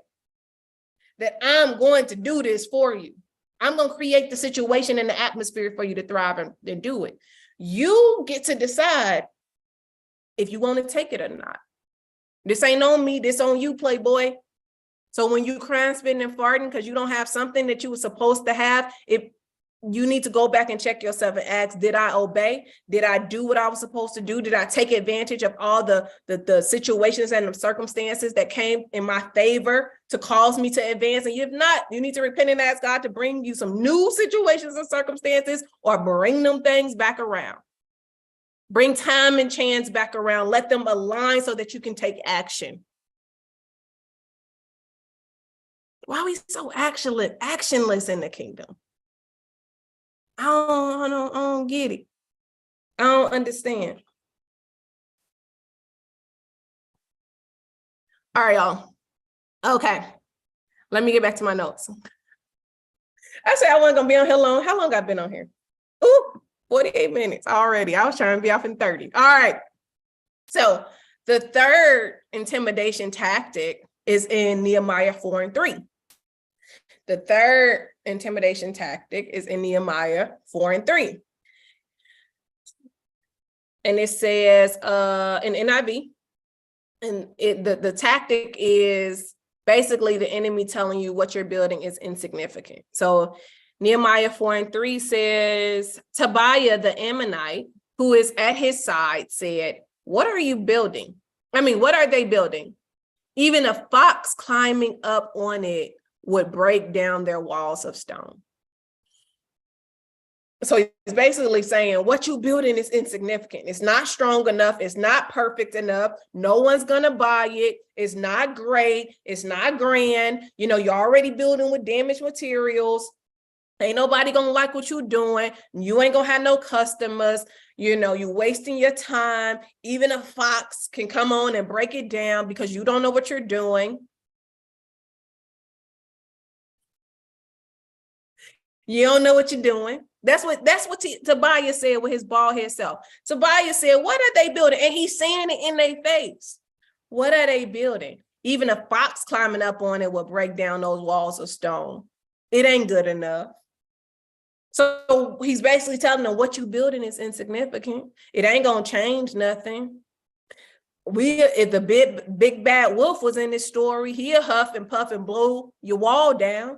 Speaker 1: that I'm going to do this for you. I'm going to create the situation and the atmosphere for you to thrive and do it. You get to decide if you want to take it or not. This ain't on me, this on you, playboy. So when you crying, spitting, and farting because you don't have something that you were supposed to have, you need to go back and check yourself and ask, did I obey? Did I do what I was supposed to do? Did I take advantage of all the situations and the circumstances that came in my favor to cause me to advance? And if not, you need to repent and ask God to bring you some new situations and circumstances, or bring them things back around. Bring time and chance back around. Let them align so that you can take action. Why are we so actionless in the kingdom? I don't get it. I don't understand. All right, y'all. Okay. Let me get back to my notes. I said I wasn't going to be on here long. How long I've been on here? Ooh, 48 minutes already. I was trying to be off in 30. All right. So the third intimidation tactic is in Nehemiah 4:3. The third intimidation tactic is in Nehemiah 4:3. And it says in NIV, and the tactic is basically the enemy telling you what you're building is insignificant. So Nehemiah 4:3 says, Tobiah the Ammonite, who is at his side, said, what are you building? What are they building? Even a fox climbing up on it would break down their walls of stone. So he's basically saying what you building is insignificant. It's not strong enough. It's not perfect enough. No one's going to buy it. It's not great. It's not grand. You know, you're already building with damaged materials. Ain't nobody going to like what you're doing. You ain't going to have no customers. You know, you're wasting your time. Even a fox can come on and break it down because you don't know what you're doing. You don't know what you're doing. That's what Tobias said with his bald head self. Tobias said, what are they building? And he's saying it in their face. What are they building? Even a fox climbing up on it will break down those walls of stone. It ain't good enough. So he's basically telling them what you building is insignificant. It ain't going to change nothing. If the big bad wolf was in this story, he'll huff and puff and blow your wall down.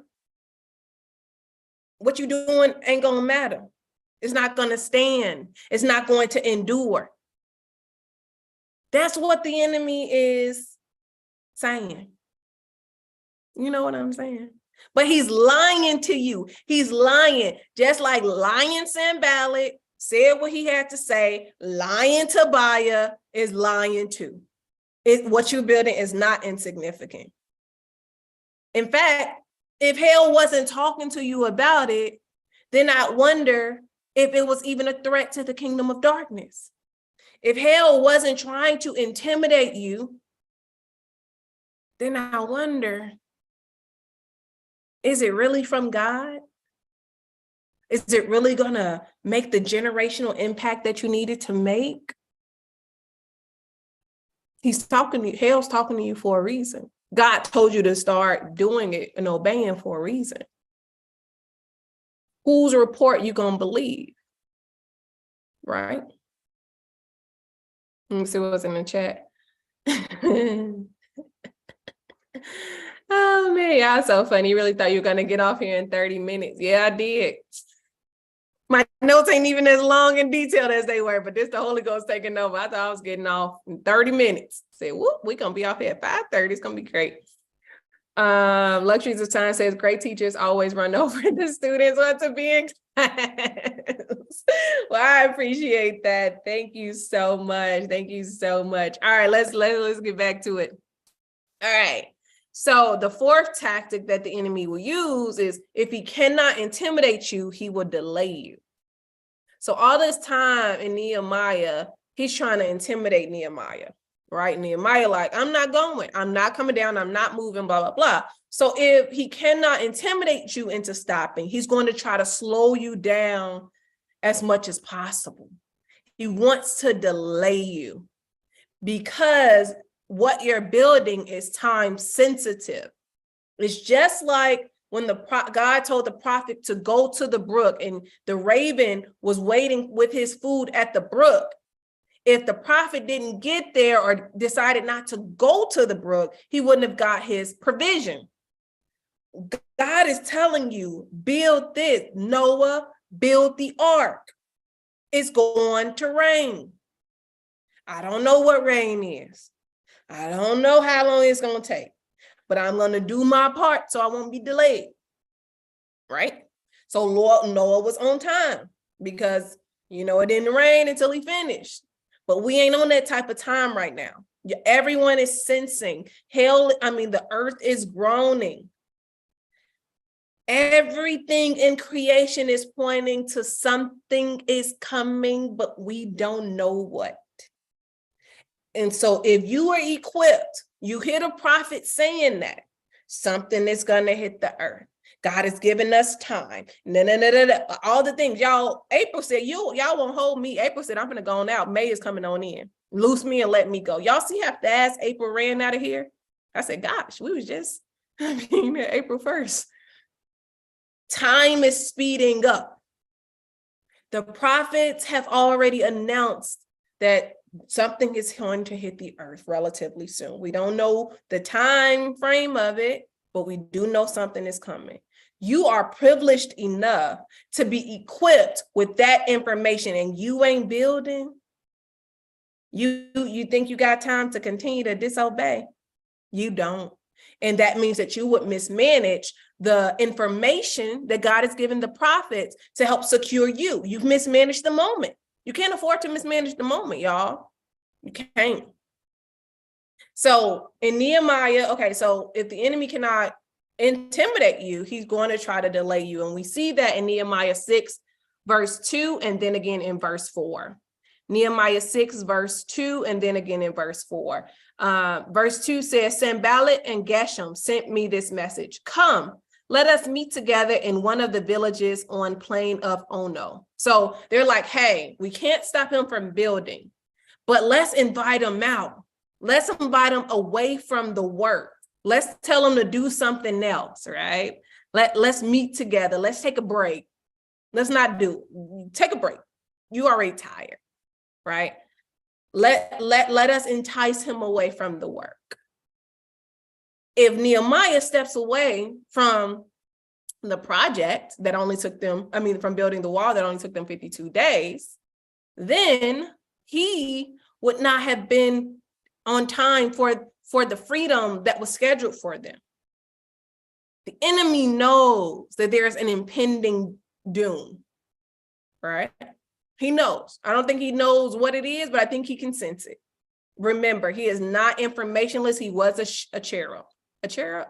Speaker 1: What you doing ain't going to matter. It's not going to stand. It's not going to endure. That's what the enemy is saying. You know what I'm saying? But he's lying to you. He's lying. Just like lying Sanballat said what he had to say, lying Tobiah is lying too. What you're building is not insignificant. In fact, if hell wasn't talking to you about it, then I wonder if it was even a threat to the kingdom of darkness. If hell wasn't trying to intimidate you, then I wonder, is it really from God? Is it really going to make the generational impact that you needed to make? He's talking to you, hell's talking to you for a reason. God told you to start doing it and obeying for a reason. Whose report you gonna believe? Right? Let me see what's in the chat. Oh man, y'all so funny. You really thought you were gonna get off here in 30 minutes. Yeah, I did. My notes ain't even as long and detailed as they were, but this the Holy Ghost taking over. I thought I was getting off in 30 minutes. Said, whoop, we're gonna be off here at 5:30. It's gonna be great. Luxuries of Time says great teachers always run over the students want to be in class. Well, I appreciate that. Thank you so much. Thank you so much. All right, let's get back to it. All right. So the fourth tactic that the enemy will use is if he cannot intimidate you, he will delay you. So all this time in Nehemiah, he's trying to intimidate Nehemiah, right? Nehemiah like, I'm not going, I'm not coming down, I'm not moving, blah, blah, blah. So if he cannot intimidate you into stopping, he's going to try to slow you down as much as possible. He wants to delay you because what you're building is time sensitive. It's just like when God told the prophet to go to the brook and the raven was waiting with his food at the brook. If the prophet didn't get there or decided not to go to the brook, he wouldn't have got his provision. God is telling you, build this. Noah, build the ark. It's going to rain. I don't know what rain is. I don't know how long it's going to take, but I'm going to do my part so I won't be delayed, right? So Noah was on time because, it didn't rain until he finished, but we ain't on that type of time right now. Everyone is sensing the earth is groaning. Everything in creation is pointing to something is coming, but we don't know what. And so if you are equipped, you hear the prophet saying that something is going to hit the earth. God has given us time. All the things y'all, April said, y'all won't hold me. April said, I'm going to go on out. May is coming on in. Loose me and let me go. Y'all see how fast April ran out of here? I said, gosh, we was just April 1st. Time is speeding up. The prophets have already announced that something is going to hit the earth relatively soon. We don't know the time frame of it, but we do know something is coming. You are privileged enough to be equipped with that information and you ain't building. You think you got time to continue to disobey? You don't. And that means that you would mismanage the information that God has given the prophets to help secure you. You've mismanaged the moment. You can't afford to mismanage the moment, y'all. You can't. So in Nehemiah, okay, so if the enemy cannot intimidate you, he's going to try to delay you. And we see that in Nehemiah 6, verse 2, and then again in verse 4. Nehemiah 6, verse 2, and then again in verse 4. Verse 2 says, Sanballat and Geshem sent me this message. Come, let us meet together in one of the villages on plain of Ono. So they're like, hey, we can't stop him from building, but let's invite him out. Let's invite him away from the work. Let's tell him to do something else, right? Let's meet together. Let's take a break. Let's not take a break. You already tired, right? Let us entice him away from the work. If Nehemiah steps away from the project that only took them, from building the wall that only took them 52 days, then he would not have been on time for the freedom that was scheduled for them. The enemy knows that there's an impending doom, right? He knows. I don't think he knows what it is, but I think he can sense it. Remember, he is not informationless. He was a cherub. A cherub?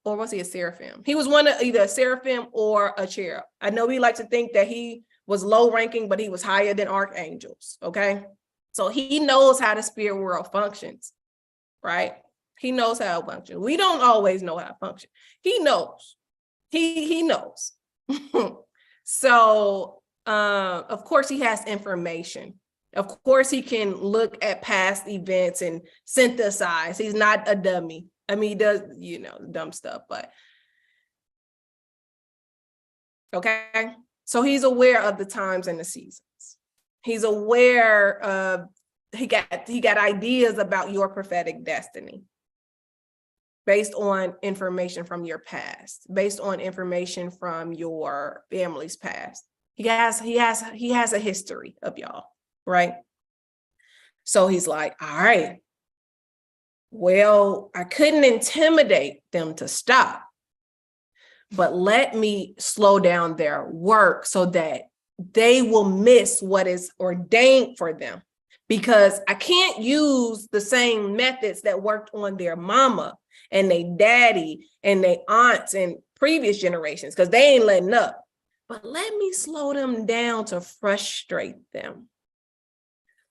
Speaker 1: Or was he a seraphim? He was one of either a seraphim or a cherub. I know we like to think that he was low ranking, but he was higher than archangels, okay? So he knows how the spirit world functions, right? He knows how it functions. We don't always know how it functions. He knows. He knows. So, of course, he has information. Of course, he can look at past events and synthesize. He's not a dummy. He does, dumb stuff, but okay. So he's aware of the times and the seasons. He's aware of, he got ideas about your prophetic destiny based on information from your past, based on information from your family's past. He has a history of y'all, right? So he's like, all right, well, I couldn't intimidate them to stop, but let me slow down their work so that they will miss what is ordained for them, because I can't use the same methods that worked on their mama and their daddy and their aunts and previous generations, because they ain't letting up. But let me slow them down to frustrate them.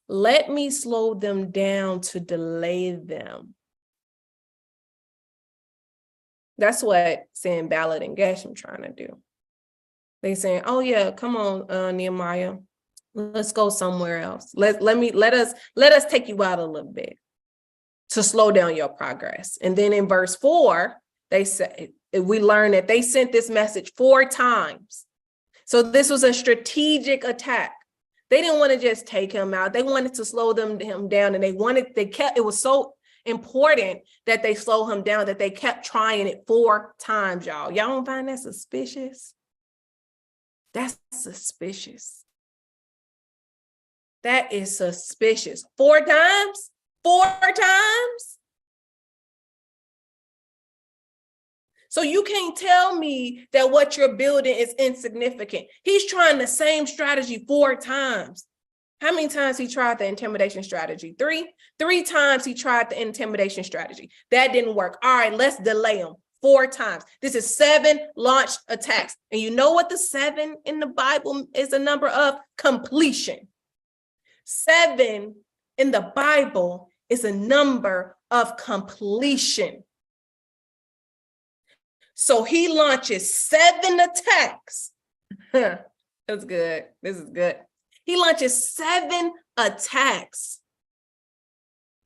Speaker 1: Let me slow them down to delay them. That's what Sanballat and Geshem trying to do. They saying, oh yeah, come on, Nehemiah, let's go somewhere else. Let us take you out a little bit to slow down your progress. And then in verse 4, they say, we learn that they sent this message 4 times. So this was a strategic attack. They didn't want to just take him out. They wanted to slow him down, and it was so important that they slow him down that they kept trying it 4 times, y'all. Y'all don't find that suspicious? That's suspicious. That is suspicious. 4 times? 4 times? So you can't tell me that what you're building is insignificant. He's trying the same strategy 4 times. How many times he tried the intimidation strategy? 3? 3 times he tried the intimidation strategy. That didn't work. All right, let's delay him 4 times. This is 7 launched attacks. And you know what the 7 in the Bible is? A number of completion. 7 in the Bible is a number of completion. So he launches 7 attacks. That's good. This is good. He launches 7 attacks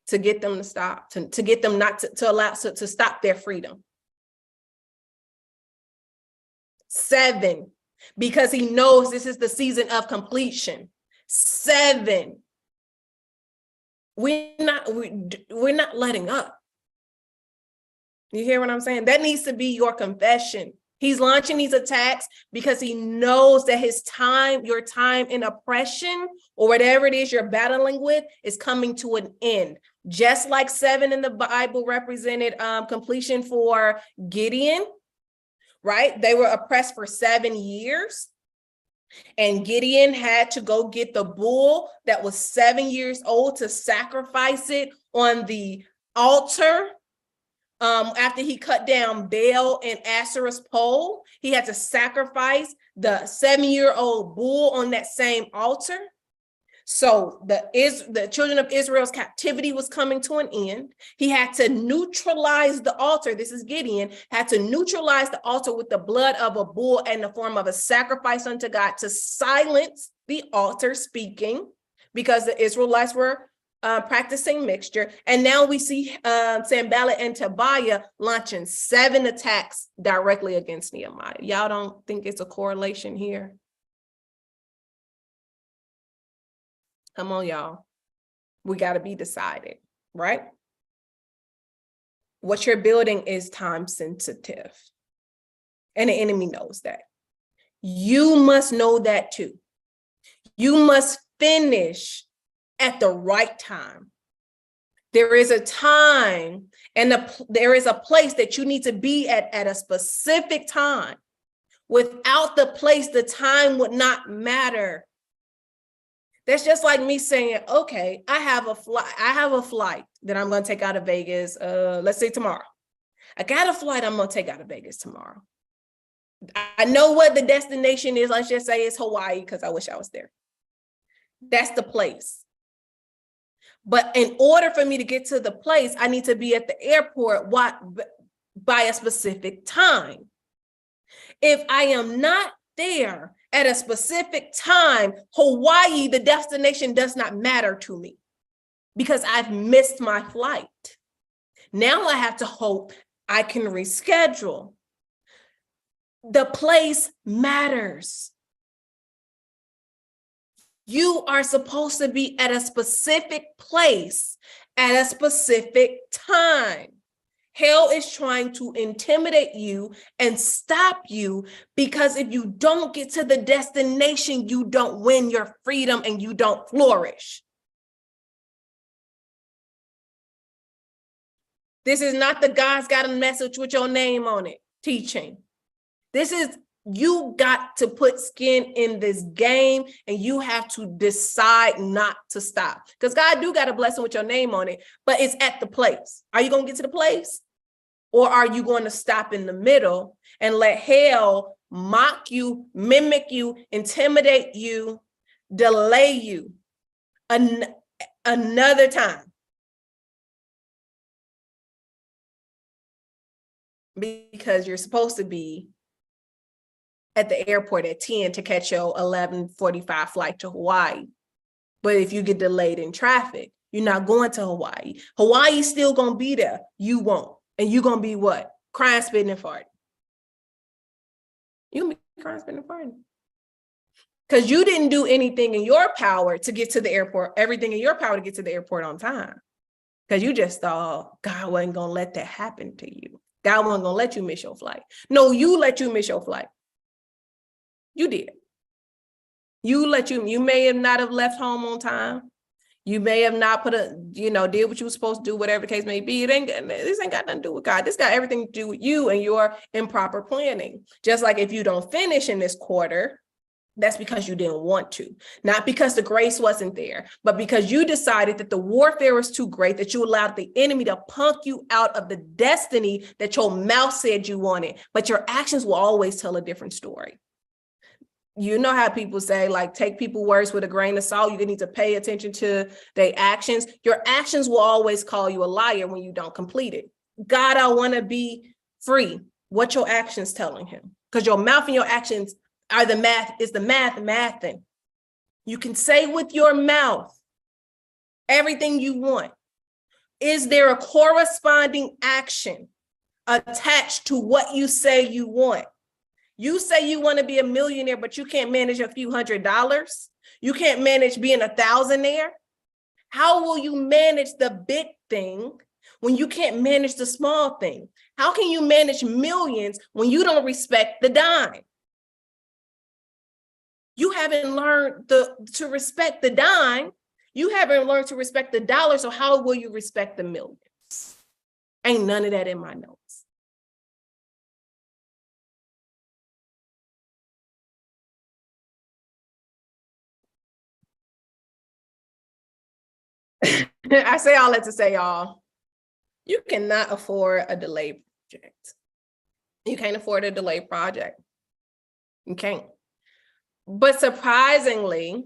Speaker 1: to get them to stop, to get them not to allow to stop their freedom. 7, because he knows this is the season of completion. 7. We're not letting up. You hear what I'm saying? That needs to be your confession. He's launching these attacks because he knows that your time in oppression or whatever it is you're battling with is coming to an end. Just like 7 in the Bible represented completion for Gideon, right? They were oppressed for 7 years. And Gideon had to go get the bull that was 7 years old to sacrifice it on the altar. After he cut down Baal and Asherah's pole, he had to sacrifice the 7-year-old bull on that same altar. So the children of Israel's captivity was coming to an end. He had to neutralize the altar. This is Gideon, had to neutralize the altar with the blood of a bull in the form of a sacrifice unto God to silence the altar speaking, because the Israelites were practicing mixture. And now we see Sanballat and Tobiah launching 7 attacks directly against Nehemiah. Y'all don't think it's a correlation here? Come on, y'all. We got to be decided, right? What you're building is time sensitive. And the enemy knows that. You must know that too. You must finish at the right time. There is a time and there is a place that you need to be at a specific time. Without the place, the time would not matter. That's just like me saying, okay, I have a flight that I'm going to take out of Vegas. Let's say tomorrow. I got a flight I'm going to take out of Vegas tomorrow. I know what the destination is. Let's just say it's Hawaii, because I wish I was there. That's the place. But in order for me to get to the place, I need to be at the airport by a specific time. If I am not there at a specific time, Hawaii, the destination, does not matter to me because I've missed my flight. Now I have to hope I can reschedule. The place matters. You are supposed to be at a specific place at a specific time. Hell is trying to intimidate you and stop you, because if you don't get to the destination, you don't win your freedom and you don't flourish. This is not the God's got a message with your name on it teaching. This is, you got to put skin in this game, and you have to decide not to stop, because God do got a blessing with your name on it, but it's at the place. Are you going to get to the place? Or are you going to stop in the middle and let hell mock you, mimic you, intimidate you, delay you another time? Because you're supposed to be at the airport at 10 to catch your 11:45 flight to Hawaii. But if you get delayed in traffic, you're not going to Hawaii. Hawaii's still going to be there. You won't. And you're going to be what? Crying, spitting, and farting. You're going to be crying, spitting, and farting. Because you didn't do anything in your power to get to the airport, everything in your power to get to the airport on time. Because you just thought God wasn't going to let that happen to you. God wasn't going to let you miss your flight. No, you let you miss your flight. You did. You may have not have left home on time. You may have not did what you were supposed to do, whatever the case may be. This ain't got nothing to do with God. This got everything to do with you and your improper planning. Just like if you don't finish in this quarter, that's because you didn't want to. Not because the grace wasn't there, but because you decided that the warfare was too great, that you allowed the enemy to punk you out of the destiny that your mouth said you wanted. But your actions will always tell a different story. You know how people say, like, take people's words with a grain of salt. You need to pay attention to their actions. Your actions will always call you a liar when you don't complete it. God, I want to be free. What your actions telling him? Because your mouth and your actions are the math, is the mathing. You can say with your mouth everything you want. Is there a corresponding action attached to what you say you want? You say you want to be a millionaire, but you can't manage a few $100s. You can't manage being a thousandaire. How will you manage the big thing when you can't manage the small thing? How can you manage millions when you don't respect the dime? You haven't learned to respect the dime. You haven't learned to respect the dollar, so how will you respect the millions? Ain't none of that in my notes. I say all that to say, y'all, you cannot afford a delayed project. You can't afford a delayed project. You can't. But surprisingly,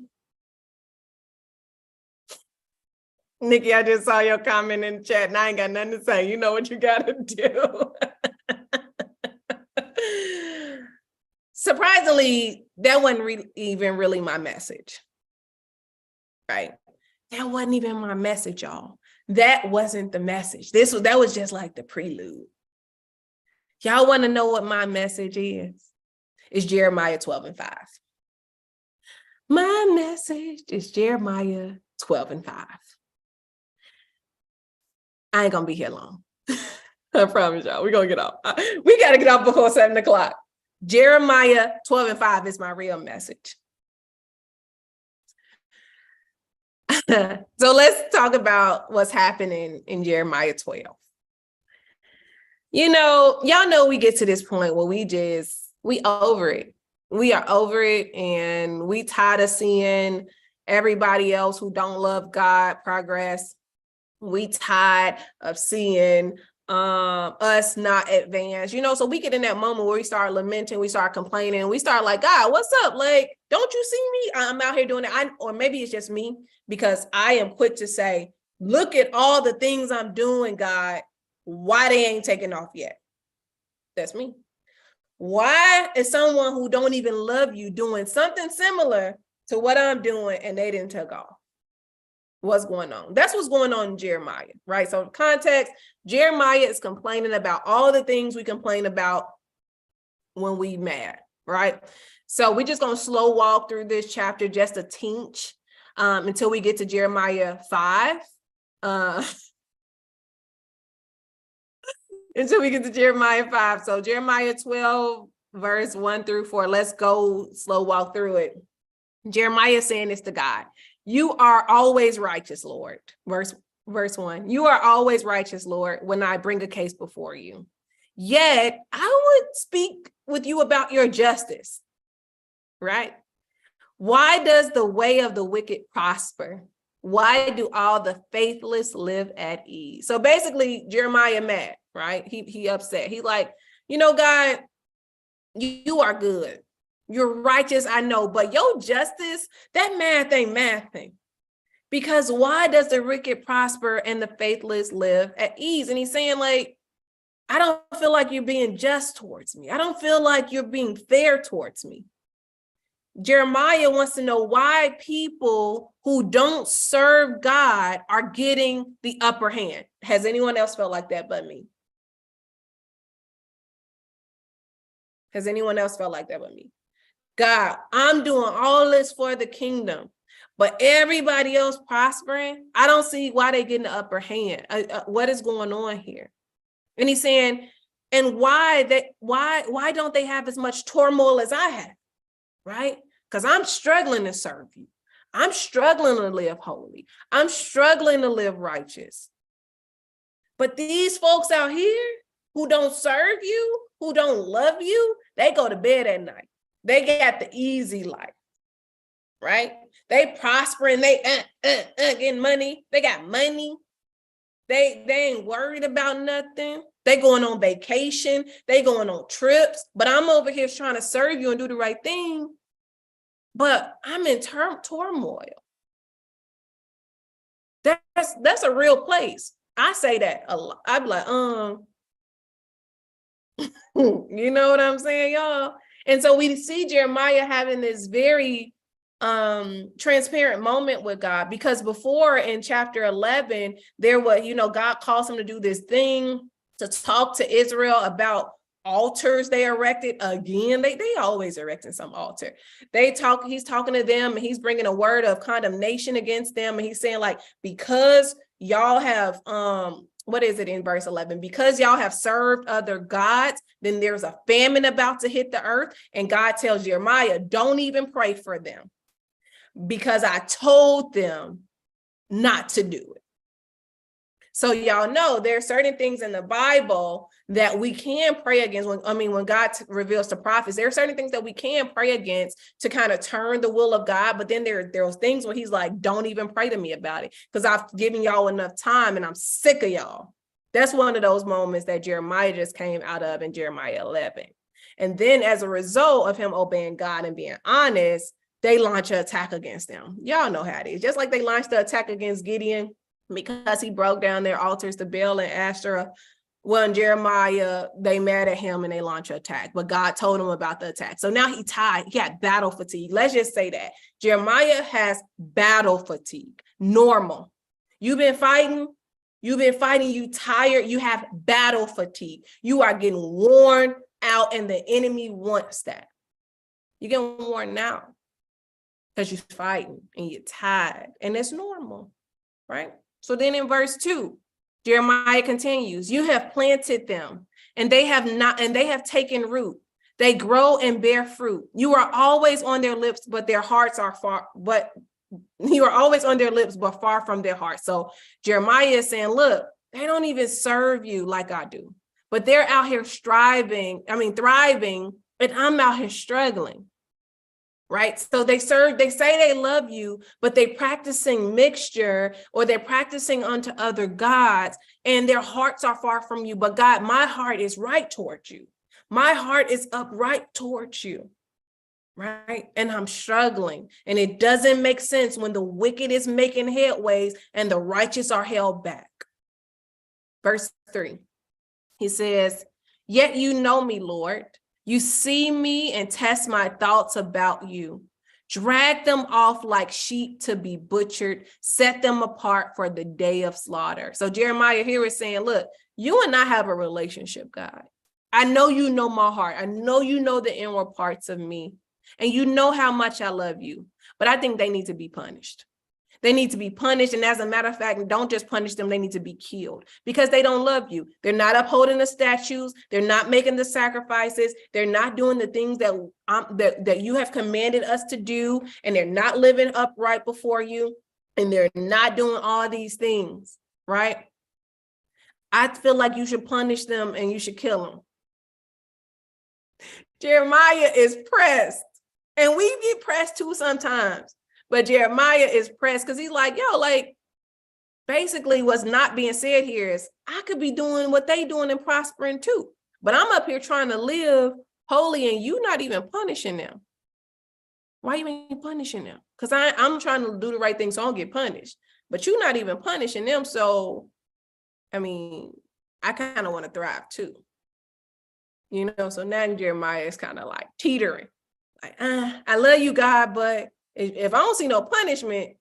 Speaker 1: Nikki, I just saw your comment in the chat and I ain't got nothing to say. You know what you got to do. Surprisingly, that wasn't even really my message, right? That wasn't even my message, y'all. That wasn't the message. That was just like the prelude. Y'all want to know what my message is? It's Jeremiah 12:5. My message is Jeremiah 12:5. I ain't gonna be here long. I promise y'all, we're gonna get off. We gotta get off before 7 o'clock. Jeremiah 12:5 is my real message. So let's talk about what's happening in Jeremiah 12. You know, y'all know we get to this point where we over it. We are over it and we tired of seeing everybody else who don't love God progress. We tired of seeing us not advance, you know, so we get in that moment where we start lamenting, we start complaining, we start like, God, what's up? Like, don't you see me? I'm out here doing it. Or maybe it's just me, because I am quick to say, look at all the things I'm doing, God. Why they ain't taking off yet? That's me. Why is someone who don't even love you doing something similar to what I'm doing and they didn't take off? What's going on? That's what's going on in Jeremiah, right? So context, Jeremiah is complaining about all the things we complain about when we mad, right? So we're just going to slow walk through this chapter just a teeny until we get to Jeremiah 5. Until we get to Jeremiah 5. So Jeremiah 12, verse 1-4. Let's go slow walk through it. Jeremiah saying this to God. You are always righteous, Lord. Verse 1. You are always righteous, Lord, when I bring a case before you. Yet I would speak with you about your justice, right? Why does the way of the wicked prosper? Why do all the faithless live at ease? So basically, Jeremiah mad, right? He upset. He like, you know, God, you are good. You're righteous, I know, but your justice, that math ain't mathing. Because why does the wicked prosper and the faithless live at ease? And he's saying, like, I don't feel like you're being just towards me. I don't feel like you're being fair towards me. Jeremiah wants to know why people who don't serve God are getting the upper hand. Has anyone else felt like that but me? Has anyone else felt like that but me? God, I'm doing all this for the kingdom, but everybody else prospering, I don't see why they getting the upper hand. What is going on here? And he's saying, and why don't they have as much turmoil as I have, right? Because I'm struggling to serve you. I'm struggling to live holy. I'm struggling to live righteous. But these folks out here who don't serve you, who don't love you, they go to bed at night. They got the easy life, right? They prosper and they getting money. They got money. They ain't worried about nothing. They going on vacation. They going on trips. But I'm over here trying to serve you and do the right thing. But I'm in turmoil. That's a real place. I say that a lot. I'd be like, you know what I'm saying, y'all? And so we see Jeremiah having this very transparent moment with God, because before in chapter 11, there was, you know, God calls him to do this thing, to talk to Israel about altars they erected. Again, they always erecting some altar. He's talking to them and he's bringing a word of condemnation against them. And he's saying, like, because y'all have, what is it in verse 11? Because y'all have served other gods, then there's a famine about to hit the earth. And God tells Jeremiah, don't even pray for them, because I told them not to do it. So y'all know there are certain things in the Bible that we can pray against. When God reveals to prophets, there are certain things that we can pray against to kind of turn the will of God. But then there are things where he's like, don't even pray to me about it because I've given y'all enough time and I'm sick of y'all. That's one of those moments that Jeremiah just came out of in Jeremiah 11. And then as a result of him obeying God and being honest, they launch an attack against them. Y'all know how it is. Just like they launched the attack against Gideon because he broke down their altars to Baal and Asherah. Well, in Jeremiah, they mad at him and they launch an attack, but God told him about the attack. So now he had battle fatigue. Let's just say that. Jeremiah has battle fatigue, normal. You've been fighting, you tired, you have battle fatigue. You are getting worn out and the enemy wants that. You're getting worn out because you're fighting and you're tired and it's normal, right? So then in verse 2, Jeremiah continues, you have planted them and they have taken root. They grow and bear fruit. You are always on their lips, but their hearts are far, but you are always on their lips, but far from their hearts. So Jeremiah is saying, look, they don't even serve you like I do, but they're out here thriving, and I'm out here struggling. Right. So they say they love you, but they're practicing mixture or they're practicing unto other gods and their hearts are far from you. But God, my heart is right towards you. My heart is upright towards you. Right. And I'm struggling. And it doesn't make sense when the wicked is making headways and the righteous are held back. Verse 3, he says, yet you know me, Lord. You see me and test my thoughts about you. Drag them off like sheep to be butchered. Set them apart for the day of slaughter. So Jeremiah here is saying, look, you and I have a relationship, God. I know you know my heart. I know you know the inward parts of me. And you know how much I love you. But I think they need to be punished. They need to be punished. And as a matter of fact, don't just punish them. They need to be killed because they don't love you. They're not upholding the statutes. They're not making the sacrifices. They're not doing the things that you have commanded us to do. And they're not living upright before you. And they're not doing all these things, right? I feel like you should punish them and you should kill them. Jeremiah is pressed. And we get pressed too sometimes. But Jeremiah is pressed because he's like, yo, like, basically what's not being said here is I could be doing what they doing and prospering too. But I'm up here trying to live holy and you not even punishing them. Why you ain't punishing them? Because I'm trying to do the right thing so I don't get punished. But you're not even punishing them. So, I mean, I kind of want to thrive too. You know, so now Jeremiah is kind of like teetering. Like, I love you, God, but if I don't see no punishment,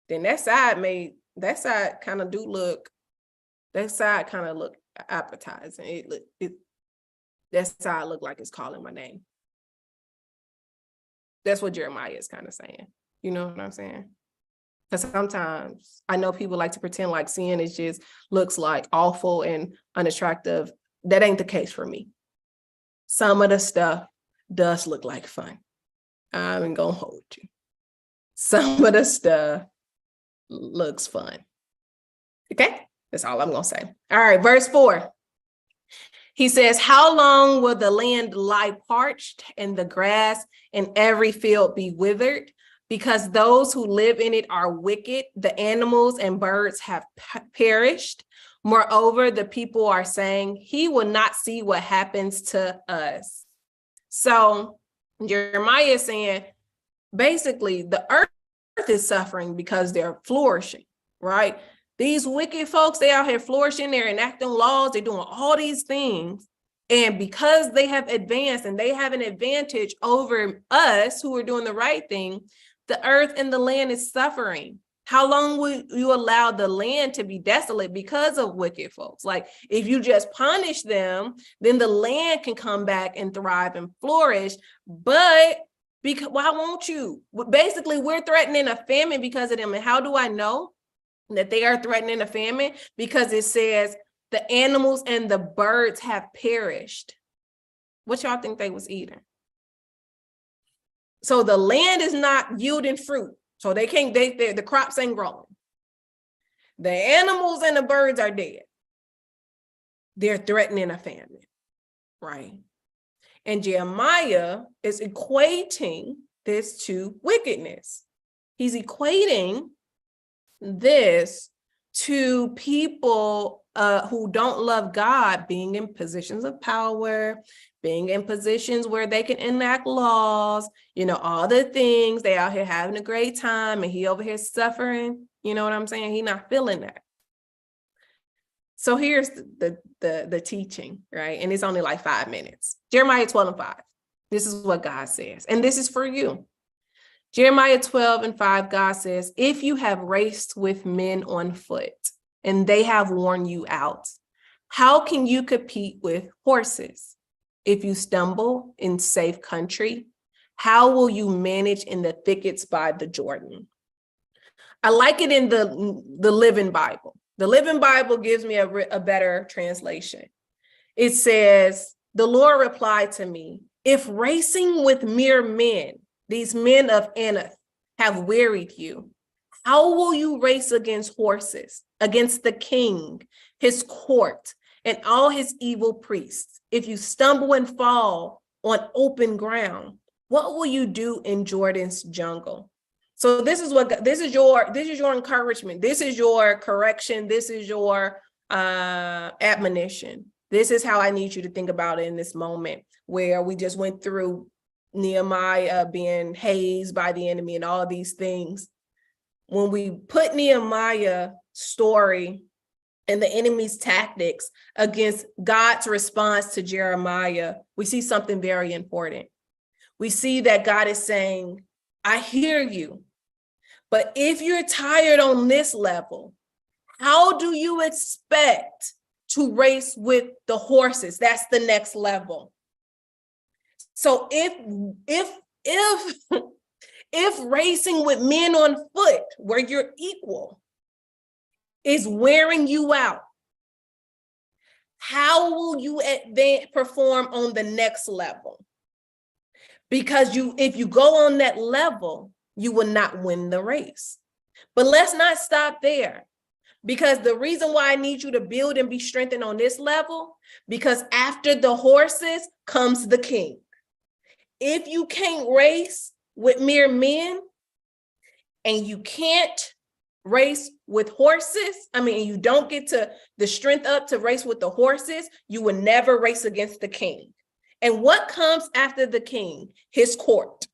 Speaker 1: then that side kind of look appetizing. That side look like it's calling my name. That's what Jeremiah is kind of saying. You know what I'm saying? Because sometimes I know people like to pretend like sin is just looks like awful and unattractive. That ain't the case for me. Some of the stuff does look like fun. I'm ain't gonna hold you. Some of the stuff looks fun. Okay, that's all I'm gonna say. All right, verse 4. He says, how long will the land lie parched and the grass in every field be withered? Because those who live in it are wicked. The animals and birds have perished. Moreover, the people are saying, he will not see what happens to us. So Jeremiah is saying, basically, the earth is suffering because they're flourishing, right? These wicked folks, they out here flourishing, they're enacting laws, they're doing all these things. And because they have advanced and they have an advantage over us who are doing the right thing, the earth and the land is suffering. How long will you allow the land to be desolate because of wicked folks? Like, if you just punish them, then the land can come back and thrive and flourish. But because why won't you? Basically, we're threatening a famine because of them. And how do I know that they are threatening a famine? Because it says the animals and the birds have perished. What y'all think they was eating? So the land is not yielding fruit. So they can't, the crops ain't growing. The animals and the birds are dead. They're threatening a famine, right? And Jeremiah is equating this to wickedness. He's equating this to people who don't love God being in positions of power, being in positions where they can enact laws, all the things. They out here having a great time and he over here suffering. You know what I'm saying? He not feeling that. So here's the teaching, right? And it's only like 5 minutes. Jeremiah 12:5. This is what God says. And this is for you. Jeremiah 12:5, God says, if you have raced with men on foot and they have worn you out, how can you compete with horses? If you stumble in safe country, how will you manage in the thickets by the Jordan? I like it in the Living Bible. The Living Bible gives me a better translation. It says, the Lord replied to me, if racing with mere men, these men of Anath, have wearied you, how will you race against horses, against the king, his court, and all his evil priests? If you stumble and fall on open ground, what will you do in Jordan's jungle? So this is your encouragement. This is your correction. This is your admonition. This is how I need you to think about it in this moment where we just went through Nehemiah being hazed by the enemy and all these things. When we put Nehemiah's story and the enemy's tactics against God's response to Jeremiah, we see something very important. We see that God is saying, I hear you, but if you're tired on this level, how do you expect to race with the horses? That's the next level. So if racing with men on foot, where you're equal, is wearing you out, how will you perform on the next level? Because if you go on that level, you will not win the race. But let's not stop there. Because the reason why I need you to build and be strengthened on this level, because after the horses comes the king. If you can't race with mere men and you can't race with horses, you don't get to the strength up to race with the horses, you will never race against the king. And what comes after the king? His court.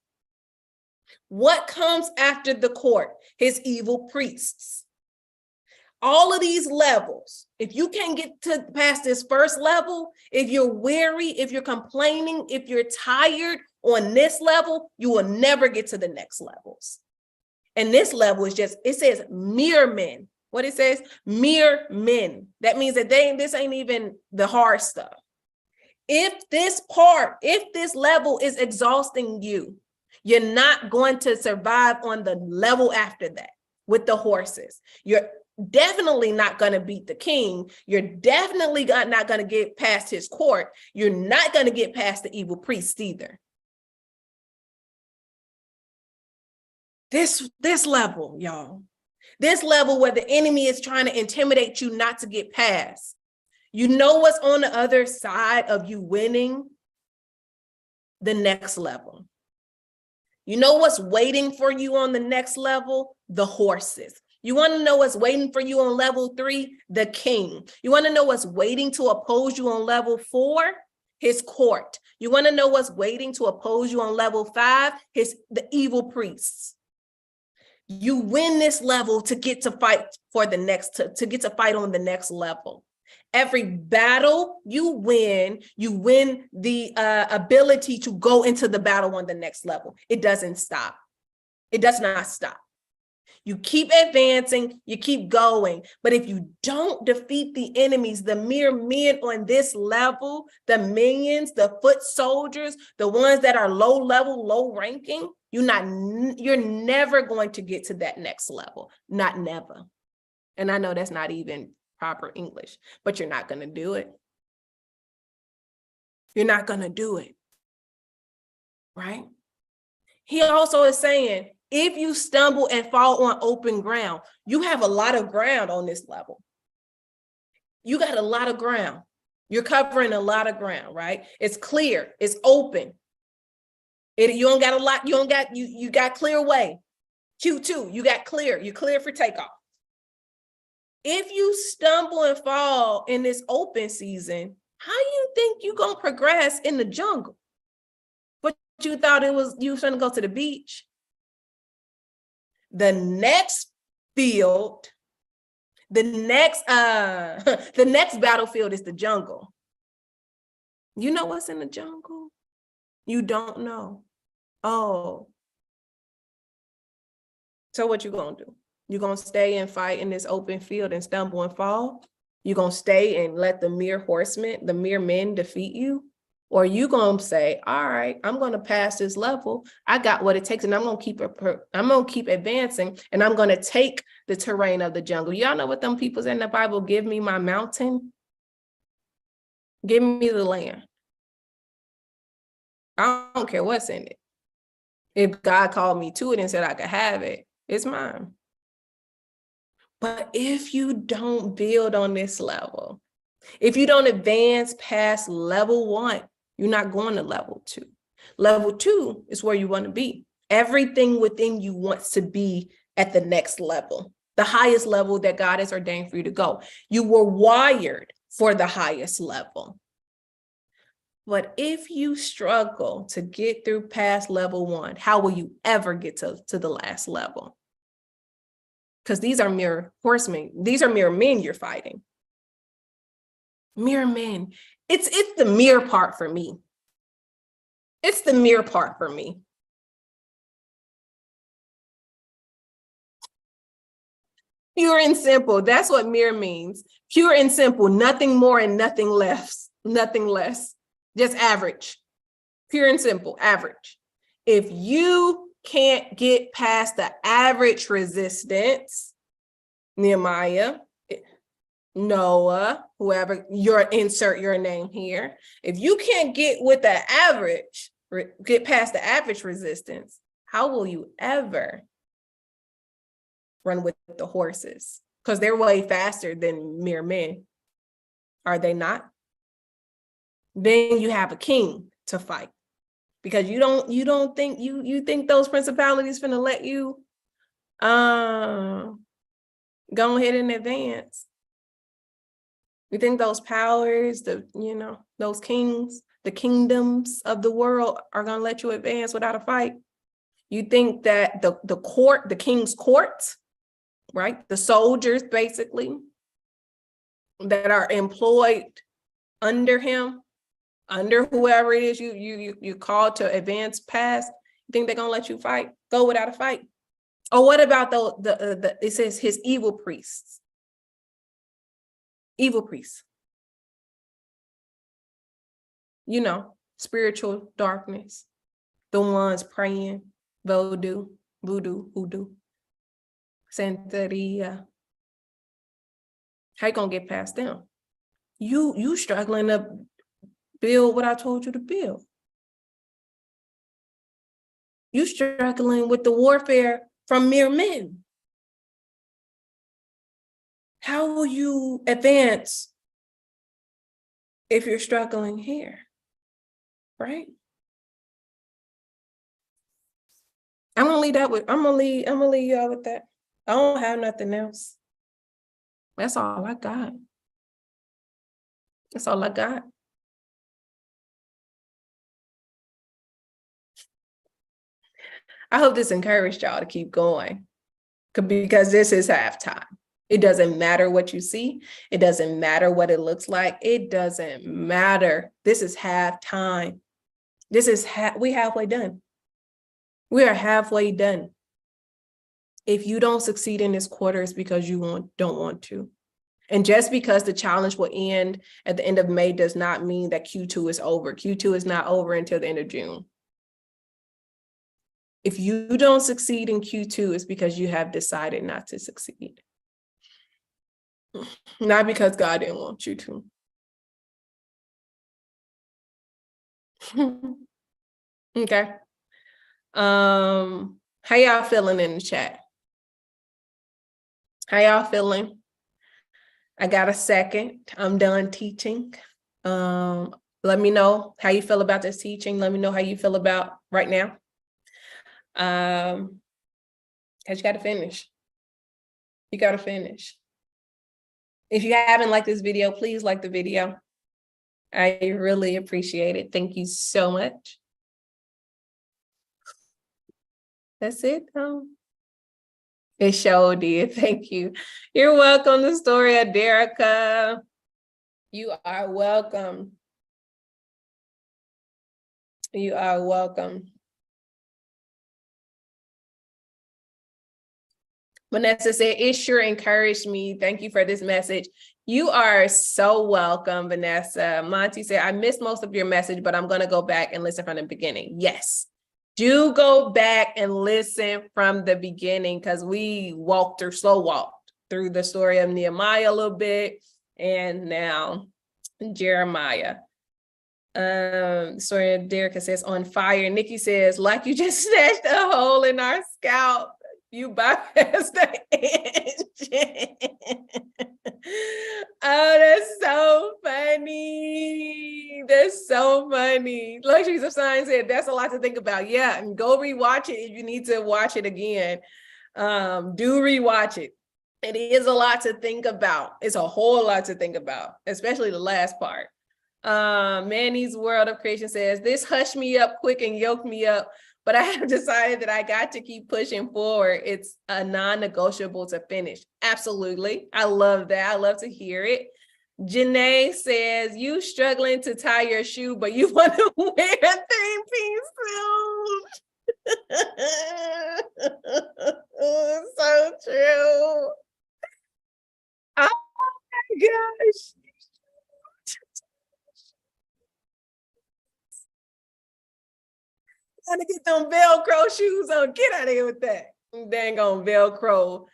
Speaker 1: What comes after the court? His evil priests. All of these levels, if you can't get past this first level, if you're weary, if you're complaining, if you're tired on this level, you will never get to the next levels. And this level is it says mere men. What it says? Mere men. That means that this ain't even the hard stuff. If this level is exhausting you, you're not going to survive on the level after that with the horses. You're definitely not going to beat the king. You're definitely not going to get past his court. You're not going to get past the evil priest either. This level, y'all, this level where the enemy is trying to intimidate you not to get past. You know what's on the other side of you winning? The next level. You know what's waiting for you on the next level? The horses. You want to know what's waiting for you on level 3? The king. You want to know what's waiting to oppose you on level 4? His court. You want to know what's waiting to oppose you on level 5? The evil priests. You win this level to get to fight for the next, to get to fight on the next level. Every battle you win the ability to go into the battle on the next level. It doesn't stop. It does not stop. You keep advancing, you keep going. But if you don't defeat the enemies, the mere men on this level, the minions, the foot soldiers, the ones that are low level, low ranking, you're never going to get to that next level. Not never. And I know that's not even proper English, but you're not going to do it. You're not going to do it. Right? He also is saying, If you stumble and fall on open ground, you have a lot of ground on this level. You got a lot of ground. You're covering a lot of ground, right? It's clear, it's open. You don't got a lot, you got clear way. Q2, you got clear, you're clear for takeoff. If you stumble and fall in this open season, how you think you gonna progress in the jungle? But you thought you was gonna go to the beach. The next field, the next battlefield is the jungle. You know what's in the jungle? You don't know. Oh. So what you gonna do? You gonna stay and fight in this open field and stumble and fall? You gonna stay and let the mere horsemen, the mere men defeat you? Or you gonna say, all right, I'm gonna pass this level. I got what it takes, and I'm gonna keep advancing, and I'm gonna take the terrain of the jungle. Y'all know what them people's in the Bible? Give me my mountain. Give me the land. I don't care what's in it. If God called me to it and said I could have it, it's mine. But if you don't build on this level, if you don't advance past level 1, you're not going to level 2. Level 2 is where you want to be. Everything within you wants to be at the next level, the highest level that God has ordained for you to go. You were wired for the highest level. But if you struggle to get through past level 1, how will you ever get to the last level? Because these are mere horsemen. These are mere men you're fighting. Mere men. It's the mere part for me. It's the mere part for me. Pure and simple. That's what mere means. Pure and simple. Nothing more and nothing less. Nothing less. Just average. Pure and simple. Average. If you can't get past the average resistance, Nehemiah, Noah, whoever, insert your name here. If you can't get with the average, get past the average resistance, how will you ever run with the horses? Because they're way faster than mere men. Are they not? Then you have a king to fight. Because you think those principalities finna let you go ahead and advance. You think those powers, those kings, the kingdoms of the world are gonna let you advance without a fight? You think that the king's court, right? The soldiers basically that are employed under him, under whoever it is you called to advance past, you think they're gonna let you go without a fight? Or what about it says his evil priests? Evil priests. Spiritual darkness. The ones praying, voodoo, hoodoo, Santeria. How you gonna get past them? You struggling to build what I told you to build. You struggling with the warfare from mere men. How will you advance if you're struggling here? Right? I'm gonna leave y'all with that. I don't have nothing else. That's all I got. That's all I got. I hope this encouraged y'all to keep going, because this is halftime. It doesn't matter what you see. It doesn't matter what it looks like. It doesn't matter. This is halftime. We halfway done. We are halfway done. If you don't succeed in this quarter, it's because you don't want to. And just because the challenge will end at the end of May does not mean that Q2 is over. Q2 is not over until the end of June. If you don't succeed in Q2, it's because you have decided not to succeed. Not because God didn't want you to. Okay. How y'all feeling in the chat? How y'all feeling? I got a second. I'm done teaching. Let me know how you feel about this teaching. Let me know how you feel about right now. Because you got to finish. You got to finish. If you haven't liked this video, please like the video. I really appreciate it. Thank you so much. That's it. It sure did. Thank you. You're welcome. The story of Derica. You are welcome. You are welcome. Vanessa said, it sure encouraged me. Thank you for this message. You are so welcome, Vanessa. Monty said, I missed most of your message, but I'm going to go back and listen from the beginning. Yes, do go back and listen from the beginning, because we slow walked through the story of Nehemiah a little bit, and now Jeremiah. Story of Derica says, on fire. Nikki says, like you just snatched a hole in our scalp. You bypass the engine. Oh, that's so funny. That's so funny. Luxuries of Science said, that's a lot to think about. Yeah, and go rewatch it if you need to watch it again. Do rewatch it. It is a lot to think about. It's a whole lot to think about, especially the last part. Manny's World of Creation says, this hushed me up quick and yoked me up, but I have decided that I got to keep pushing forward. It's a non-negotiable to finish. Absolutely. I love that. I love to hear it. Janae says, you struggling to tie your shoe, but you want to wear a three-piece suit. So true. Oh my gosh. Gotta get them Velcro shoes on. Get out of here with that. Dang on Velcro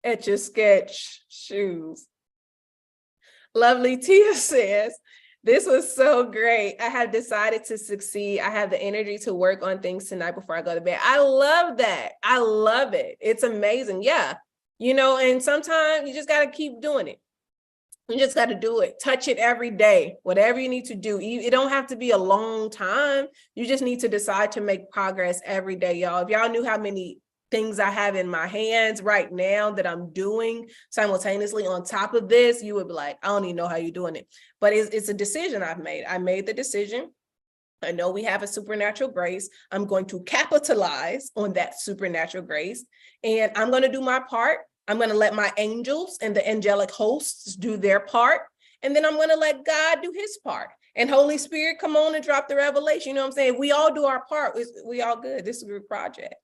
Speaker 1: Etch-a-Sketch shoes. Lovely Tia says, this was so great. I have decided to succeed. I have the energy to work on things tonight before I go to bed. I love that. I love it. It's amazing. Yeah. And sometimes you just got to keep doing it. You just got to do it. Touch it every day, whatever you need to do. It don't have to be a long time. You just need to decide to make progress every day, y'all. If y'all knew how many things I have in my hands right now that I'm doing simultaneously on top of this, you would be like, I don't even know how you're doing it. But it's a decision I've made. I made the decision. I know we have a supernatural grace. I'm going to capitalize on that supernatural grace, and I'm going to do my part. I'm going to let my angels and the angelic hosts do their part. And then I'm going to let God do his part. And Holy Spirit, come on and drop the revelation. You know what I'm saying? We all do our part. We all good. This is a group project,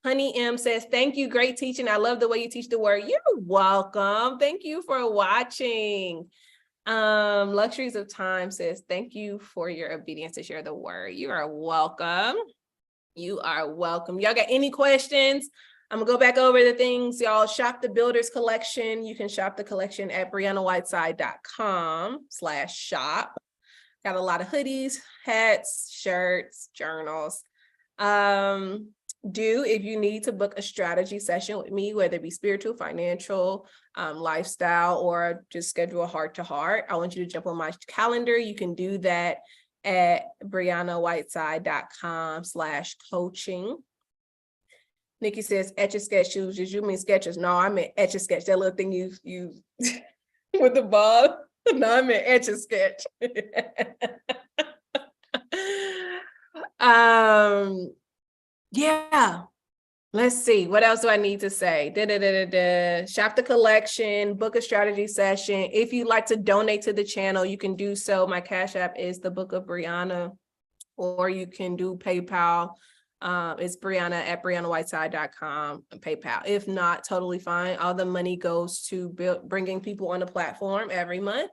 Speaker 1: Honey M says, thank you. Great teaching. I love the way you teach the word. You're welcome. Thank you for watching. Luxuries of Time says, thank you for your obedience to share the word. You are welcome. You are welcome. Y'all got any questions? I'm gonna go back over the things. Y'all shop the Builders collection. You can shop the collection at briannawhiteside.com/shop. Got a lot of hoodies, hats, shirts, journals. If you need to book a strategy session with me, whether it be spiritual, financial, lifestyle, or just schedule a heart-to-heart, I want you to jump on my calendar. You can do that at briannawhiteside.com/coaching. Nikki says, Etch-a-Sketch shoes. Did you mean Skechers? No, I meant Etch-a-Sketch. That little thing you with the ball. No, I meant Etch-a-Sketch. Yeah. Let's see. What else do I need to say? Shop the collection, book a strategy session. If you'd like to donate to the channel, you can do so. My Cash App is the Book of Brianna, or you can do PayPal. It's Brianna at briannawhiteside.com and PayPal. If not, totally fine. All the money goes to bringing people on the platform every month.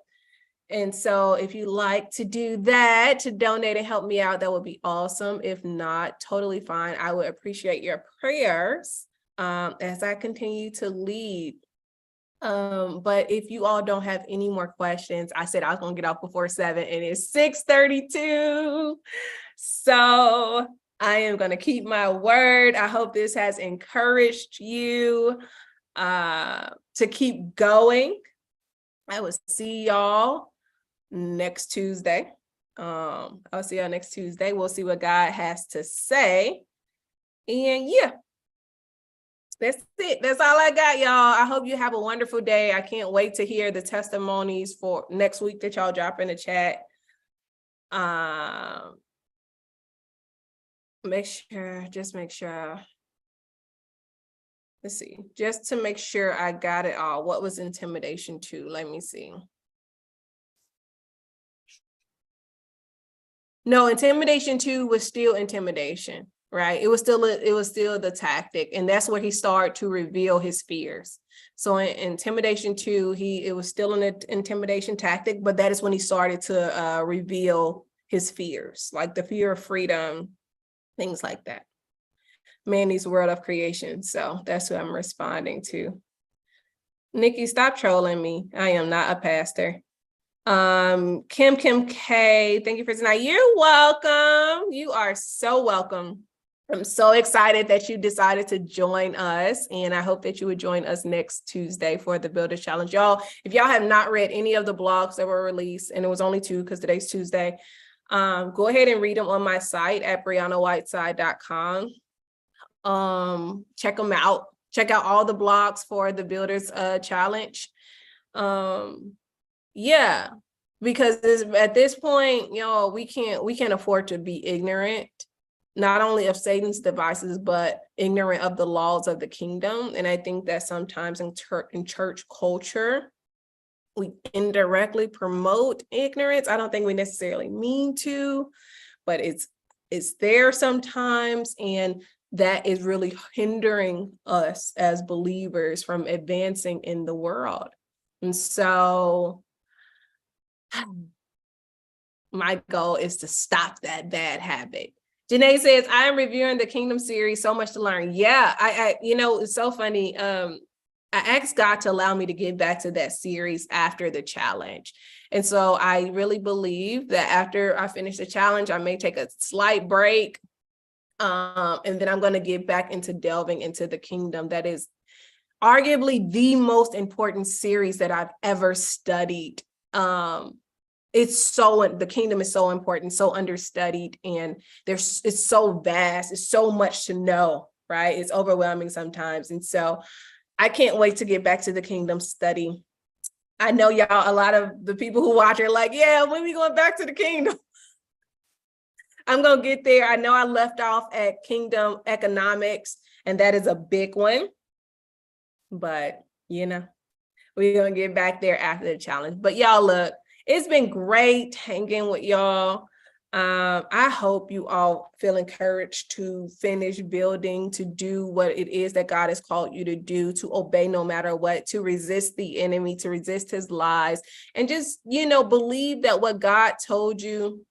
Speaker 1: And so if you like to do that, to donate and help me out, that would be awesome. If not, totally fine. I would appreciate your prayers as I continue to lead But if you all don't have any more questions, I said I was gonna get off before 7 and it's 6:32. So I am gonna keep my word. I hope this has encouraged you to keep going. I will see y'all next Tuesday. I'll see y'all next Tuesday. We'll see what God has to say. And yeah. That's it. That's all I got, y'all. I hope you have a wonderful day. I can't wait to hear the testimonies for next week that y'all drop in the chat. Make sure. Let's see. Just to make sure I got it all. What was intimidation 2? Let me see. No, intimidation 2 was still intimidation. Right. It was still the tactic. And that's where he started to reveal his fears. So in intimidation 2, it was still an intimidation tactic, but that is when he started to reveal his fears, like the fear of freedom, things like that. Mandy's world of creation. So that's what I'm responding to. Nikki, stop trolling me. I am not a pastor. Kim K, thank you for tonight. You're welcome. You are so welcome. I'm so excited that you decided to join us, and I hope that you would join us next Tuesday for the Builders Challenge. Y'all, if y'all have not read any of the blogs that were released, and it was only 2 because today's Tuesday, go ahead and read them on my site at briannawhiteside.com. Check them out. Check out all the blogs for the Builders Challenge. Yeah, because at this point, y'all, we can't afford to be ignorant, not only of Satan's devices, but ignorant of the laws of the kingdom. And I think that sometimes in church culture, we indirectly promote ignorance. I don't think we necessarily mean to, but it's there sometimes. And that is really hindering us as believers from advancing in the world. And so my goal is to stop that bad habit. Janae says, I am reviewing the Kingdom series, so much to learn. Yeah, I it's so funny. I asked God to allow me to get back to that series after the challenge. And so I really believe that after I finish the challenge, I may take a slight break. And then I'm going to get back into delving into the Kingdom. That is arguably the most important series that I've ever studied. The Kingdom is so important, so understudied, and it's so vast. It's so much to know, right? It's overwhelming sometimes. And so I can't wait to get back to the Kingdom study. I know y'all, a lot of the people who watch are like, yeah, when we going back to the Kingdom? I'm going to get there. I know I left off at Kingdom economics, and that is a big one. But, we're going to get back there after the challenge. But y'all, look, it's been great hanging with y'all. I hope you all feel encouraged to finish building, to do what it is that God has called you to do, to obey no matter what, to resist the enemy, to resist his lies, and just, believe that what God told you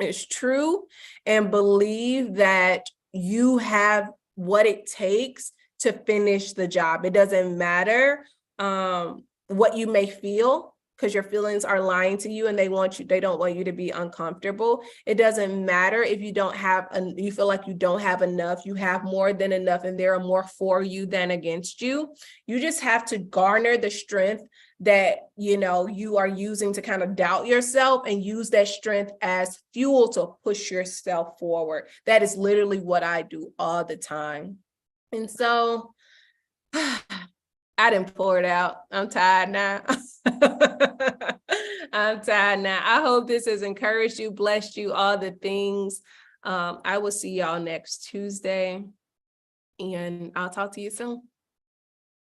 Speaker 1: is true, and believe that you have what it takes to finish the job. It doesn't matter what you may feel, because your feelings are lying to you and they don't want you to be uncomfortable. It doesn't matter if you feel like you don't have enough. You have more than enough, and there are more for you than against you. You just have to garner the strength that you are using to kind of doubt yourself, and use that strength as fuel to push yourself forward. That is literally what I do all the time. And so I didn't pour it out. I'm tired now. I'm tired now. I hope this has encouraged you, blessed you, all the things. I will see y'all next Tuesday, and I'll talk to you soon.